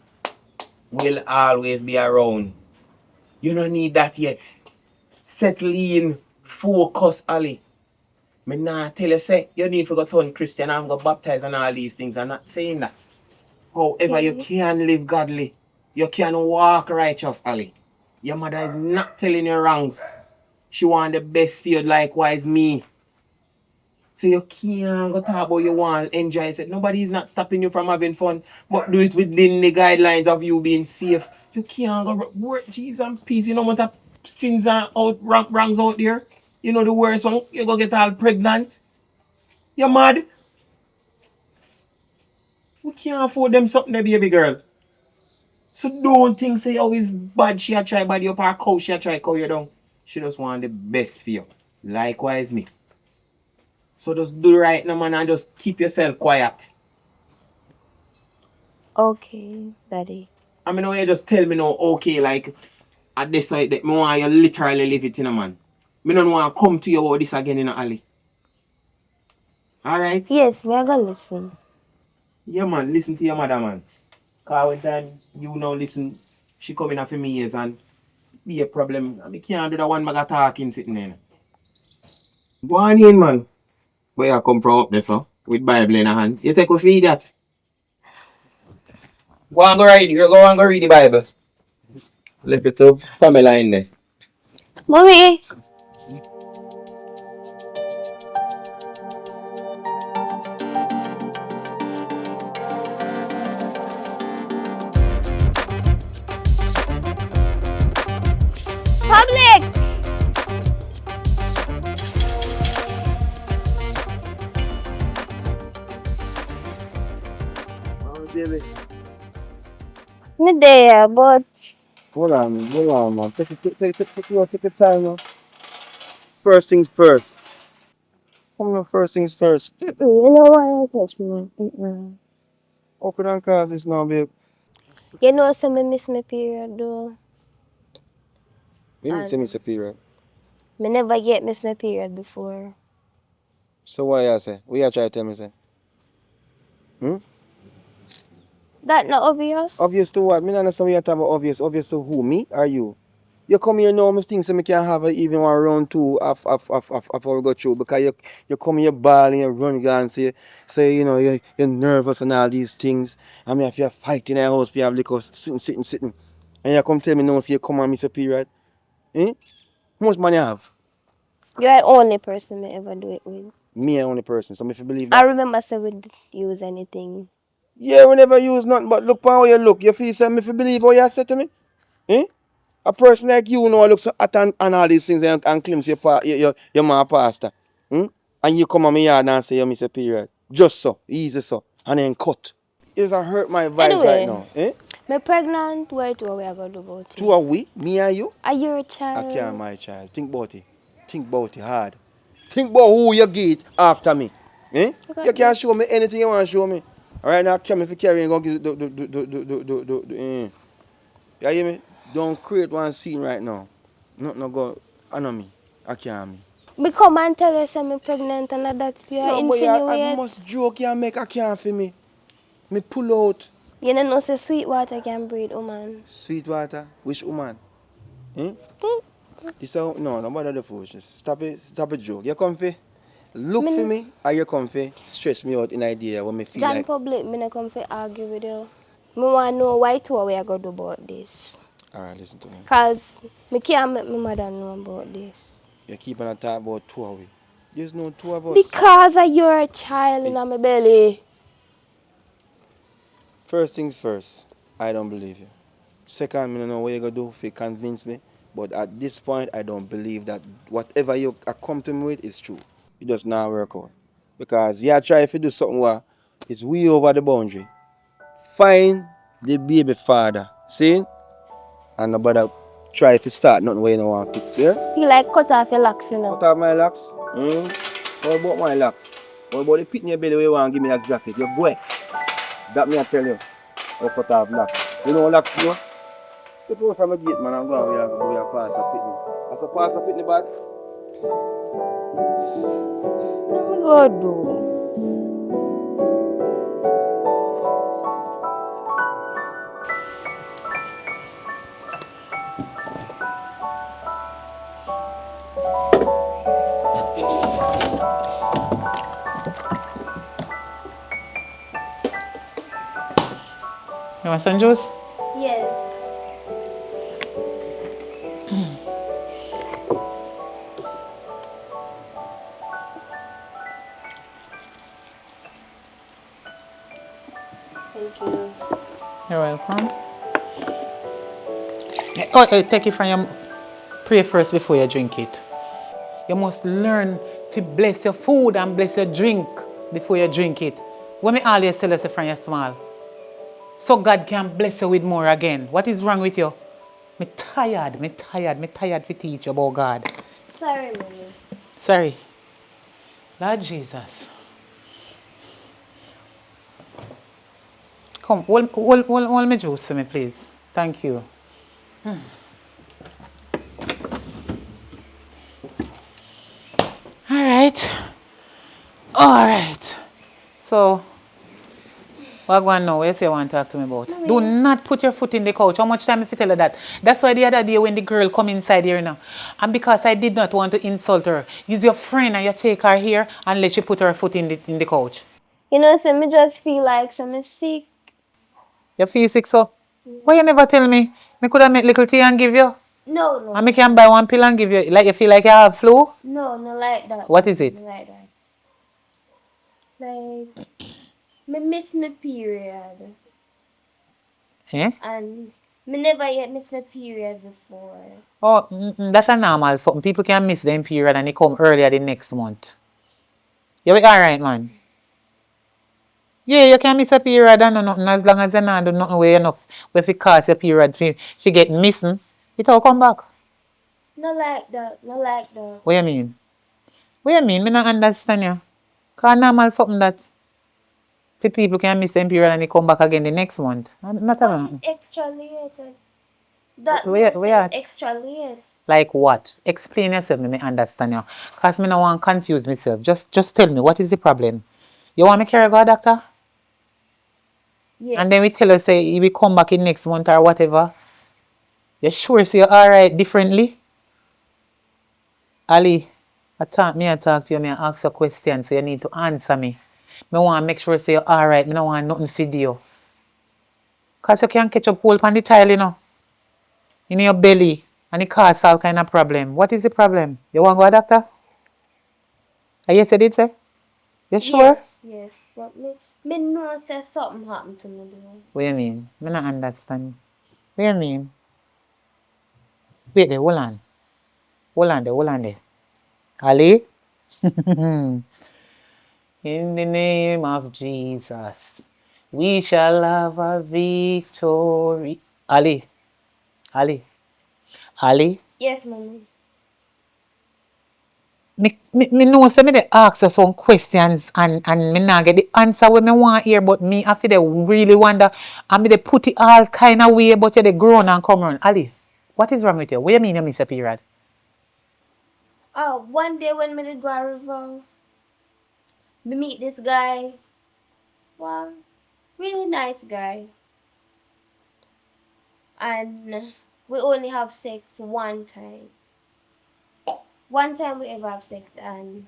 will always be around. You don't need that yet. Settle in, focus, Ali. Me nah tell you say you need to go turn Christian and go baptize and all these things. I'm not saying that. However, you Okay. can live godly. You can walk righteous, Ali. Your mother is not telling you wrongs. She want the best for you, likewise me. So you can't go talk about you want enjoy it. Nobody is not stopping you from having fun, but do it within the guidelines of you being safe. You can't go work Jesus and peace. You know what the sins are out wrongs out there. You know the worst one. You go get all pregnant. You're mad. We can't afford them something, there, baby girl. So don't think say oh it's bad she a try bad you up her cow she a try cow you down. She just want the best for you. Likewise me. So just do right now man and just keep yourself quiet. Okay, Daddy. I mean, you just tell me now, okay, like, at this side, that me want you literally live it in a man. Me don't want to come to you about this again in a alley. Alright? Yes, we are gonna listen. Yeah, man, listen to your mother, man. Because when time you now listen, she coming after me years and be a problem. I can't do that one bag talking sitting there. Go on in, man. Where you come from up there, so? With Bible in a hand. You take a feed that. Go and go read. You go and go read the Bible. Left it to Pamela in there. Mommy! Public! Oh, baby. Me there, but Hold on, man. Take your time now. First things first. Come on, first things first. you know why I touch me? Open and cause this now, babe. You know, some me miss my period though. You need to send me And some period. me never yet miss my period before. So what you say? What you try to tell me, say? Hmm? That not obvious? Obvious to what? Me not understand what you're talking about obvious. Obvious to who? Me or you? You come here now, me think so me can have even one round two of our go through because you come here ball and you run and say you know you're nervous and all these things. I mean if you're fighting in the house, you have liquor sitting. And you come tell me now, say you come and miss a period. Eh? How much money you have? You're the only person me ever do it with. Me the only person. So if you believe I that. remember say we did use anything. Yeah, we never use nothing but look how you look. You feel say if you believe what you said to me? Eh? A person like you know looks so hot and all these things and claims your man pastor. Hmm? And you come on me yard and say you miss a period. Just so. Easy so. And then cut. It just hurt my vibes right Anyway, now. Eh? me pregnant, what we are gonna do about Two it? are we? Me and you? Are you a I can't, child? my child. Think about it. Think about it hard. Think about who you get after me. Eh? You got You can't show this. me anything you want to show me. Alright now, come if you carry and go get you hear me? Don't create one scene right now. Not no go on me. I can't me. Me come and tell you say I'm pregnant and that you No, but yeah, I insinuate. must joke you make a can't for me. Me pull out. You don't know say sweet water can breed woman. Sweet water. Which woman? Eh? Hmm. This a, no, bother the foolishness. Stop it joke. You comfy? Look for Me, me, are you comfy? Stress me out in idea when me feel John like. Public, me not come for argue with you. Me want to know why two we are gonna do about this. Alright, listen to me. Cause me can't make my mother know about this. You keep on talk about two of we. There's no two of us. Because of your child in my belly. First things first, I don't believe you. Second, I don't know what you're gonna do if you convince me. But at this point, I don't believe that whatever you come to me with is true. It does not work out. Because you try if you do something what is way over the boundary. Find the baby father. See? And nobody try if you start nothing where you don't want to fix. Yeah? Feel like cut off your locks, you know. Cut off my locks? What about my locks? What about the Pickney belly where you want to give me that jacket? You boy. That me I tell you. Or cut off locks. You know what locks do? Step away from a gate, man, and go and we are past the Pickney. As a past the Pickney bad? What me go do? You want some juice? Yes. Thank you. You're welcome. Oh, take it from your pray first before you drink it. You must learn to bless your food and bless your drink before you drink it. When me always tell you say from your small. So God can bless you with more again. What is wrong with you? Me tired to teach you about God. Sorry, mommy. Sorry. Lord Jesus. Come, hold me juice to me, please. Thank you. All right. So, what going now? What you say you want to talk to me about? Mommy. Do not put your foot in the couch. How much time if you tell her that? That's why the other day when the girl come inside here now, and because I did not want to insult her, use your friend and you take her here and let she put her foot in the couch. You know, so me just feel like I'm sick. You feel sick so? Why you never tell me? Me could have make little tea and give you. No. And me can buy one pill and give you. Like you feel like you have flu? No, not like that. What is it? Not like that. Like, me miss my period. Eh? And me never yet miss my period before. Oh, that's a normal. Some people can miss them period and they come earlier the next month. You be alright, man. Yeah, you can miss a period and nothing as long as you not do nothing way enough. If it cause your period if you get missing, it all come back. Not like that. Not like that. What you mean? What you mean? Me not understand you. Cause normal something that the people can miss them period and they come back again the next month. Not But a it's extra late. That Where- where- extra late. Like what? Explain yourself, me understand you. Cause me no want confuse myself. Just tell me what is the problem. You want me carry go a doctor? Yeah. And then we tell us say you will come back in next month or whatever. You sure say you're alright differently? Ali, I talk to you, me I ask you a question, so you need to answer me. Me want to make sure say you're alright, me don't want nothing for you. Cause you can catch up hold on the tile, you know. in your belly and it causes all kind of problem. What is the problem? You want to go a doctor? Ah, yes, you did say? You sure? Yes. But me know say something happened to me though. What do you mean? I don't understand. What do you mean? Wait there, hold on. Hold on there. Ali? In the name of Jesus, we shall have a victory. Ali, Ali, Ali. Yes, mommy. Me know say me dey ask you some questions and me not get the answer when me want hear, but me I feel they really wonder and me dey put it all kind of way, but you dey grown and come on. Ali, what is wrong with you? What you mean you miss a period? Oh, one day when me did go a river, me meet this guy. Well, really nice guy. And we only have sex one time. One time we ever have sex and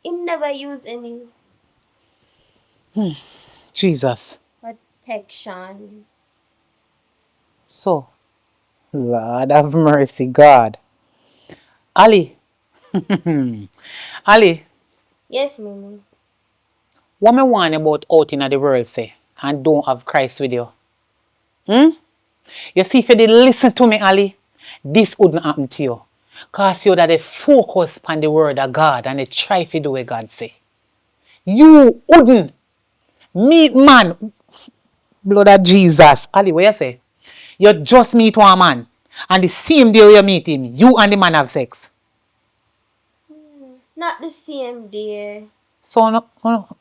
him never use any Jesus. protection. So, Lord have mercy, God. Ali, Ali, Yes, mommy. what me want about out in the world say and don't have Christ with you? Hmm? You see, if you did listen to me, Ali, this wouldn't happen to you. Because you that they focus on the word of God and they try to do what God say. You wouldn't meet man, blood of Jesus. Ali, what you say? You just meet one man. And the same day you meet him, you and the man have sex. Not the same day. So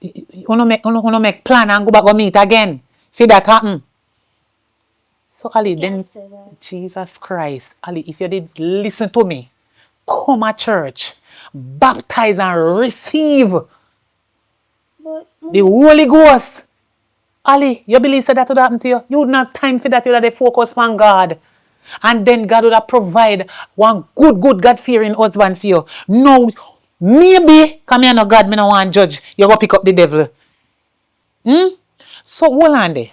you make plan and go back and meet again. See that happen. So Ali, then Can't say that. Jesus Christ, Ali, if you did listen to me, come to church, baptize and receive But the mommy, Holy Ghost. Ali, you believe that would happen to you? You wouldn't have time for that. You would have focus on God. And then God would have provide one good God-fearing husband for you. No, maybe, come here no God, me no want judge. You go pick up the devil. Hmm? So hold on there.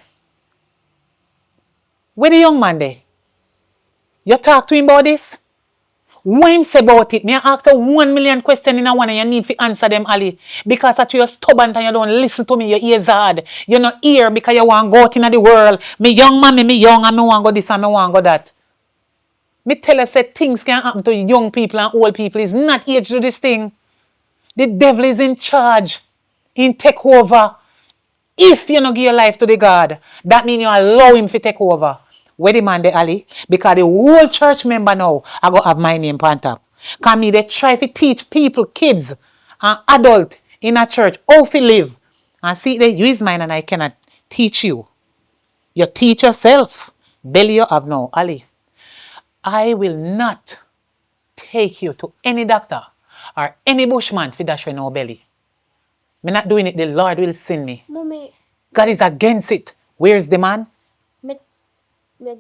Where the young man there? You talk to him about this? When him say about it, me ask you 1,000,000 questions in a one and you need to answer them, Ali. Because that you're stubborn and you don't listen to me, your ears hard. You're not here because you want to go out in the world. Me young mommy, me young and me want to go this and me want to go that. Me tell you say things can happen to young people and old people. It's not age to this thing. The devil is in charge. In take over. If you don't give your life to the God, that means you allow him to take over. Where the man, the Ali? Because the whole church member now, I go have my name on top. Because me, they try to teach people, kids, and adults in a church how to live. And see, they use mine and I cannot teach you. You teach yourself. Belly you have now, Ali. I will not take you to any doctor or any bushman for dash with no belly. Me not doing it, the Lord will send me. mommy, God is against it. Where's the man? me, me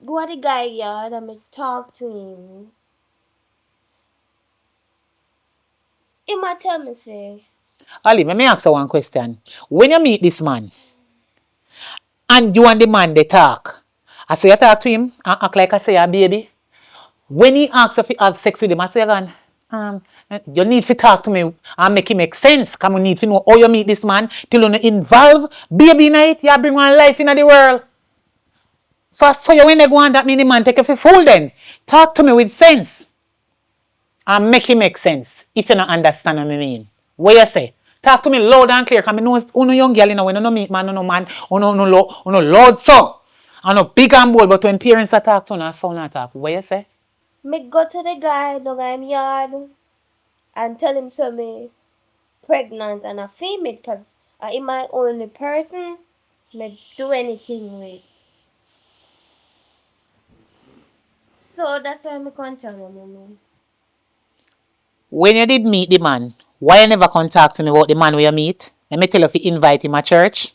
go to the guy yard and me talk to him. He might tell me say, Ali, let me ask you one question. When you meet this man and you and the man they talk, I say you talk to him and act like I say a baby. When he asks if you have sex with him, I say again, you need to talk to me and make it make sense. Come we need to know how you meet this man till you involve baby in it, you bring one life in the world. So you when they go on that mean the man take you for fool then. Talk to me with sense. And make it make sense if you don't understand what I mean. What you say? Talk to me loud and clear. Because I know uno young girl, you know, when you no meet man, uno man, uno loud so. Uno big and bold, but when parents are talk to uno, sound not talk. What you say? me go to the guy down him yard and tell him so me pregnant and I feel it because I'm my only person me do anything with. So that's why me can't tell you, mommy. When you did meet the man, why you never contact to me about the man where you meet? Let me tell you if you invite him to church.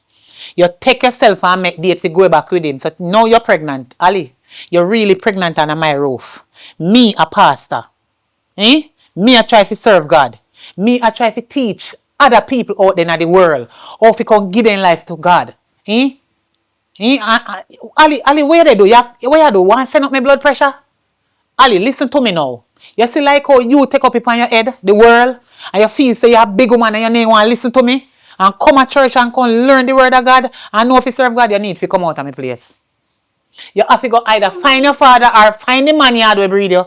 You take yourself and make date to go back with him. So now you're pregnant. Ali, you're really pregnant under my roof. Me, a pastor. Eh? Me, I try to serve God. Me, I try to teach other people out there in the world how to come give their life to God. Eh? Ali, where they do? Where you do? Want to send up my blood pressure? Ali, listen to me now. You see like how you take up it on your head, the world, and you feel say you're a big woman and you need want to listen to me and come to church and come learn the word of God and know if you serve God, you need to come out of my place. You have to go either find your father or find the man you had to breed you.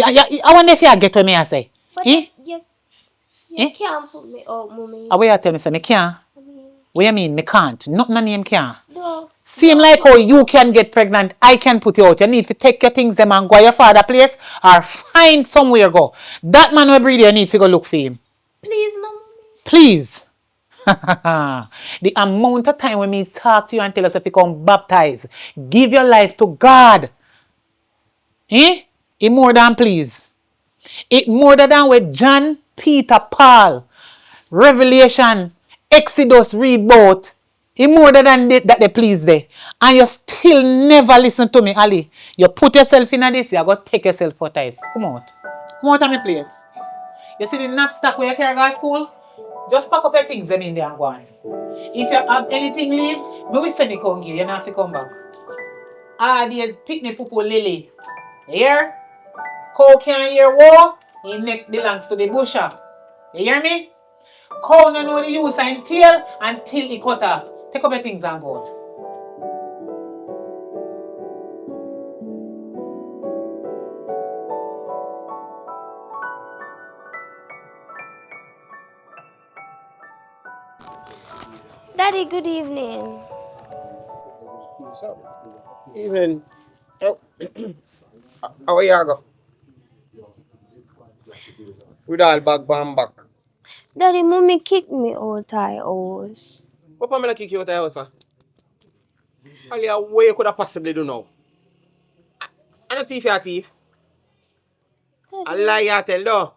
I wonder if you get what me I say. But Eh? you Eh? can't put me out, mommy. Where you tell me say me can't? I mean, What you mean me can't? Nothing on name can't. Same don't like put how me you out. can get pregnant, I can put you out. You need to take your things them and go to your father place or find somewhere go. That man will breed you need to go look for him. Please, no, mommy. Please. The amount of time when me talk to you and tell us if you come baptized, give your life to God. Eh? It more than please. It more than with John, Peter, Paul, Revelation, Exodus read both. It more than that they please there. And you still never listen to me, Ali. You put yourself in this, you got to take yourself for time. Come out. Come out of my place. You see the knapsack where you carry go to school? Just pack up your things them in there and go on. If you have anything leave, me will send it come here. You don't have to come back. There's Pickney Pupu Lily. Here? Cow can't hear war. His neck belongs to the busher. You hear me? Cow no know the use and tail until he cut off. Take up your things and go out. Daddy, good evening. So, even oh, how you go? With all back. Daddy, mommy kicked me out of house. What am I kick you out of the house for? Ali, what you could have possibly do now? And a thief, you a thief. A Daddy, lie you tell though.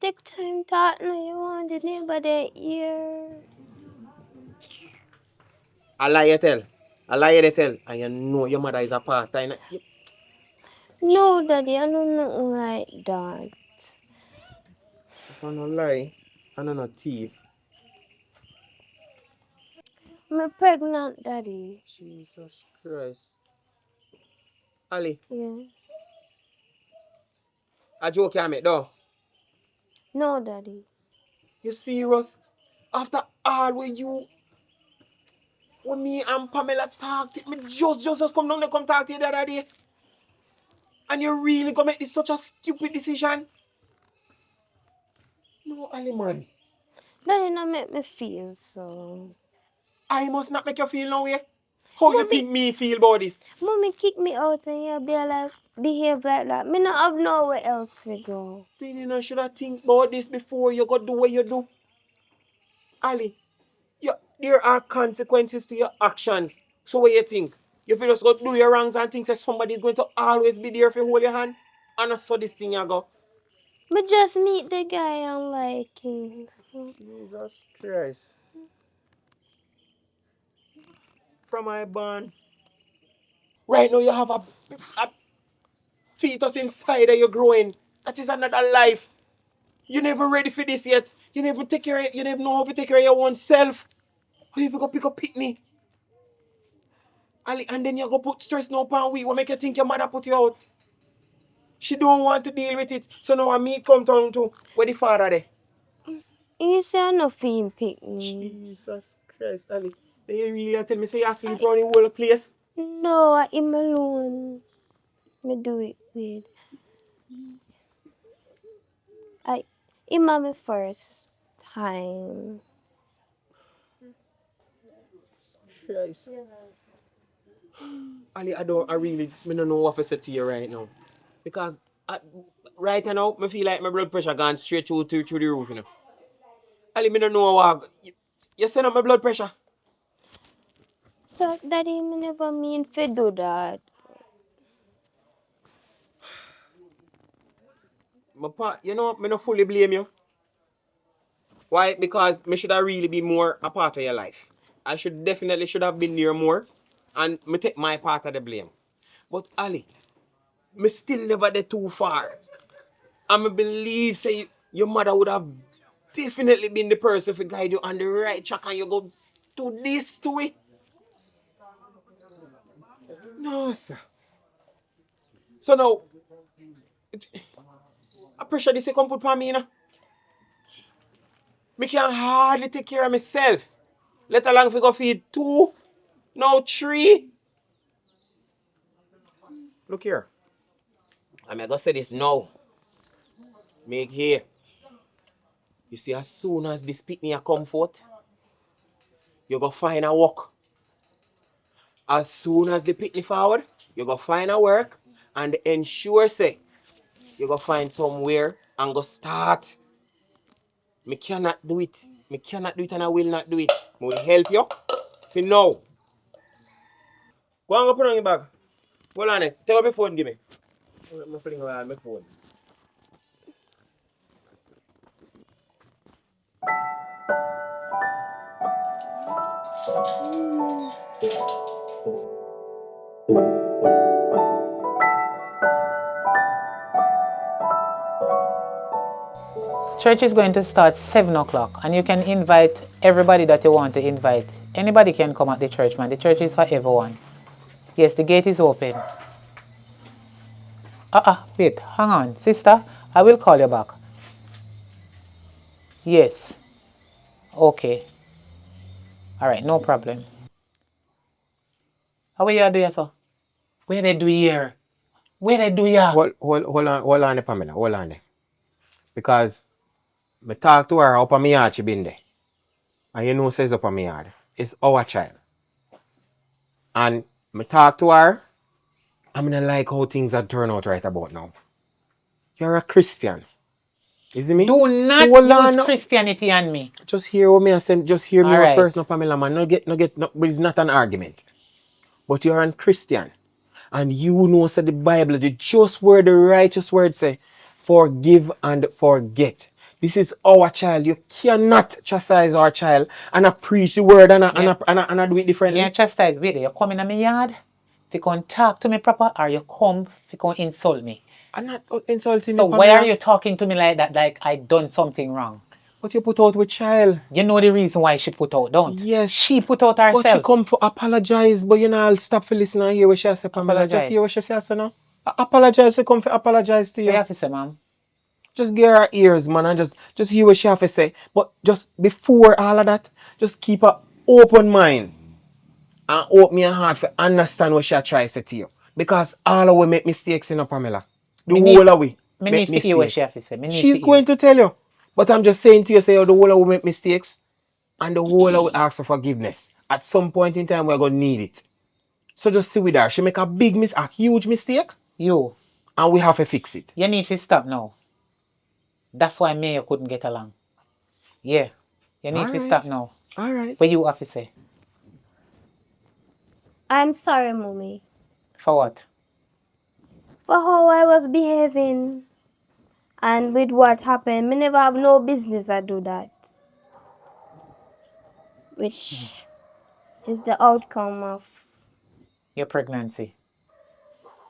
take time talk now. You want the neighbor they hear. A lie you tell. A lie you tell. And you know your mother is a pastor. No, Daddy, I don't know like that. If I no lie, I no thief. I'm pregnant, Daddy. Jesus Christ. Ali, Yeah. a joke you make though. No, Daddy. You serious? After all when me and Pamela talked, me just come down there come talk to you the other day. And you really gonna make this such a stupid decision? No, Ali man. Daddy, not make me feel so. I must not make you feel no way. How you Mommy, think me feel about this? mommy kick me out and you behave like that. Me not have nowhere else to go. Then you know should I think about this before you go do what you do? Ali, there are consequences to your actions. So what you think? You feel just go do your wrongs and think that somebody is going to always be there for hold your hand? And I saw this thing you go. But just meet the guy and like him. So. Jesus Christ. From my born. Right now you have a fetus inside of you growing. That is another life. You never ready for this yet. You never take care of, you never know how to take care of your own self. How you go pick up Pickney? And then you go put stress no upon we. What make you think your mother put you out? She don't want to deal with it. So now I me come down to where the father there. You say I no feel pick me. Jesus Christ, Ali. Then you really tell me say you sleep around the whole place? No, I am alone. Me do it with. I am my first time. Christ. Ali, I don't know what to say to you right now. Because right now, I feel like my blood pressure gone straight through the roof, you know. Ali, I don't know what. You send up my blood pressure. So daddy me never mean to do that. You know, I don't fully blame you. Why? Because me should have really been more a part of your life. I should have been there more. And me take my part of the blame. But Ali, me still never get too far. And me believe say your mother would have definitely been the person to guide you on the right track and you go to this to it. No, sir. So now, I pressure this you come put on me, you know. Me can hardly take care of myself. Let alone if we go feed 2, now 3. Look here. I'm gonna say this now. Make here. You see, as soon as this Pickney a comfort, you go find a work. As soon as the Pickney forward, you go find a work and ensure say you go find somewhere and go start. Me cannot do it. Me cannot do it and I will not do it. I will help you for now. Go and go put on your bag. Hold on it. Take up your phone, give me. I'm fling around my phone. Church is going to start 7 o'clock, and you can invite everybody that you want to invite. Anybody can come at the church, man. The church is for everyone. Yes, the gate is open. Wait, hang on. Sister, I will call you back. Yes. Okay. All right, no problem. How are you doing, sir? Where they do here? Where they do here? Hold on, Pamela. Hold on there. Because me talk to her up on my yard, she been there. And you know says up on my yard. It's our child. And me talk to her, I'm gonna like how things are turn out right about now. You're a Christian. You see me? Do not Hold use on. Christianity on me. Just hear what me I say. Just hear me All out right. first, no Pamela man. No, it's not an argument. But you're a Christian. And you know say the Bible, the just word, the righteous word say, forgive and forget. This is our child. You cannot chastise our child and I preach the word and I do it differently. Yeah, chastise. Wait, you come in my yard, if you can talk to me proper, or you come if you can insult me. I'm not insulting So you, why Pamela. are you talking to me like that, like I done something wrong? But you put out with child. You know the reason why she put out, don't? Yes. She put out herself. But she come for apologize, but you know I'll stop for listening and hear what she say, Pamela. Apologize. Just hear what she say now. Apologize, she come for apologize to you. What you have to say, ma'am? Just give her ears, man, and just hear what she have to say. But just before all of that, just keep an open mind and open your heart for understand what she try to say to you. Because all of we make mistakes, you know, Pamela. The whole of we make mistakes. Hear what she have to say. She's going to tell you. But I'm just saying to you, say, the whole of we make mistakes and the whole of we ask for forgiveness. At some point in time, we're going to need it. So just sit with her. She make a huge mistake. You. And we have to fix it. You need to stop now. That's why me and you couldn't get along. Yeah. You need to stop now. All right. What you have to say? I'm sorry, Mommy. For what? For how I was behaving. And with what happened, me never have no business to do that. Which is the outcome of your pregnancy.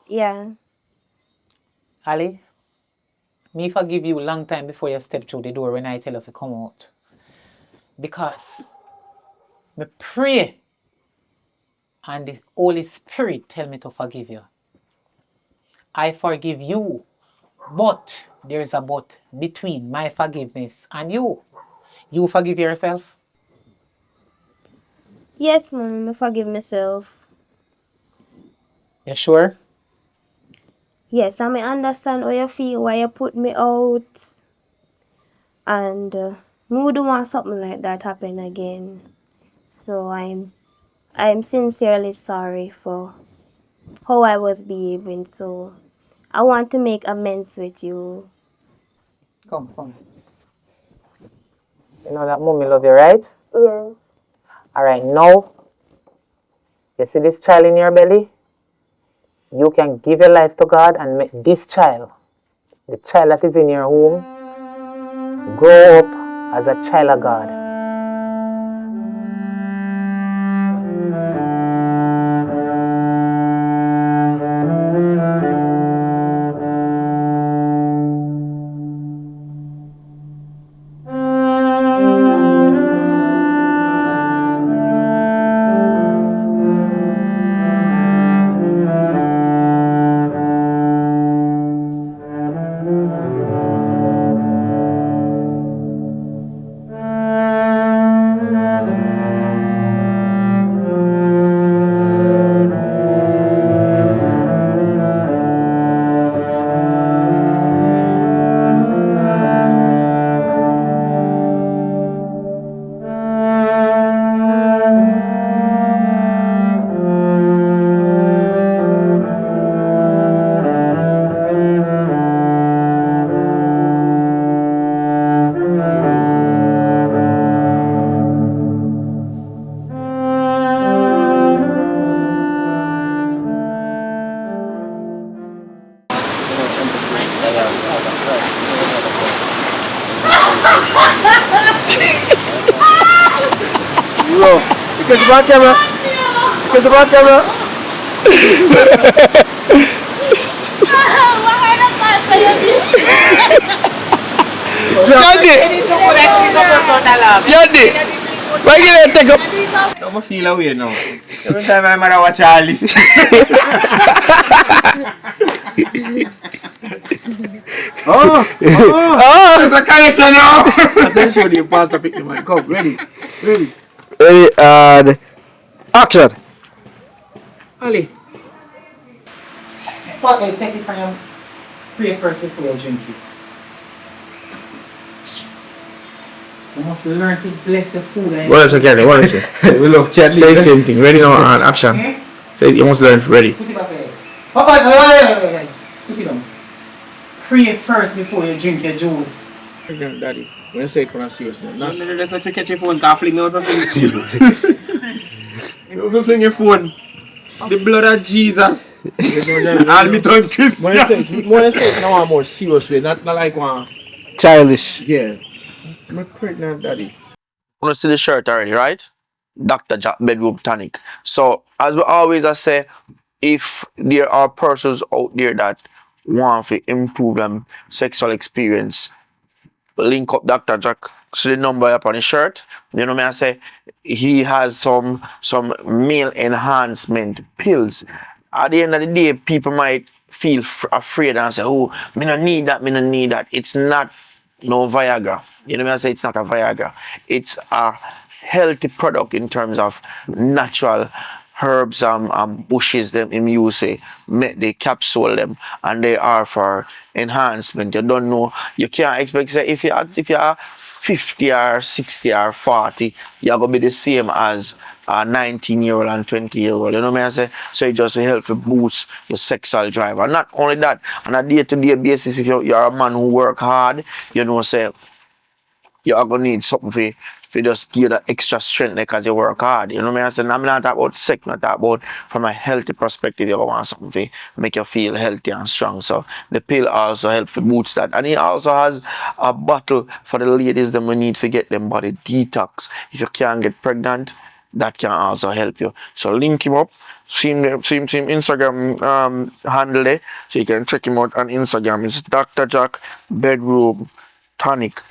Yeah. Ali, me forgive you a long time before you step through the door when I tell you to come out. Because me pray and the Holy Spirit tell me to forgive you. I forgive you, but there's a but between my forgiveness and you. You forgive yourself? Yes, Mom, I forgive myself. You sure? Yes, I may understand how you feel, why you put me out. And we wouldn't want something like that happen again. So I'm sincerely sorry for how I was behaving. So I want to make amends with you. Come. You know that mommy love you, right? Yes. Alright, now, you see this child in your belly? You can give your life to God and make this child, the child that is in your womb, grow up as a child of God. Bro, because about camera. Because about camera. Yandi! Yandi! Why you take up? I feel away now. Every time I'm gonna watch a list. There's a character now. Attention, you Pastor Pickney, man. Come, ready. Ready and action! Ali. Take it from your pray first before you drink it. You must learn to bless the food. What else again? What else? We love chat. Say the same thing. Ready now and action. Say you must learn ready. Put it back there. Wait. Put it down. Pray first before you drink your juice. Daddy, when you say come and serious, man. No, that's if you catch your phone, can't fling out from the You fling your phone. The blood of Jesus. I'll be done Christian. When you say now more serious way, not like one. Childish. Yeah. I'm pregnant, daddy. You want to see the shirt already, right? Dr. Jack Bedroom Tonic. So, as we always say, if there are persons out there that want to improve them sexual experience, link up Dr. Jack. So the number up on his shirt. You know me, I say he has some male enhancement pills. At the end of the day, people might feel afraid and say, "Oh, me no need that. It's not no Viagra." You know me, I say it's not a Viagra. It's a healthy product in terms of natural herbs and bushes them in use, make the capsule them, and they are for enhancement. You don't know, you can't expect say if you are 50 or 60 or 40, you're gonna be the same as a 19-year-old and 20-year-old. You know what I say? So it just help to boost your sexual drive. And not only that, on a day-to-day basis, if you're a man who work hard, you know, say you're gonna need something for just give that extra strength because you work hard. You know what I mean? I'm not talking about sex, I'm talking about from a healthy perspective, you want something to make you feel healthy and strong. So the pill also helps to boost that. And it also has a bottle for the ladies that we need to get them body detox. If you can't get pregnant, that can also help you. So link him up. Same Instagram handle there. So you can check him out on Instagram. It's Dr. Jack Bedroom Tonic.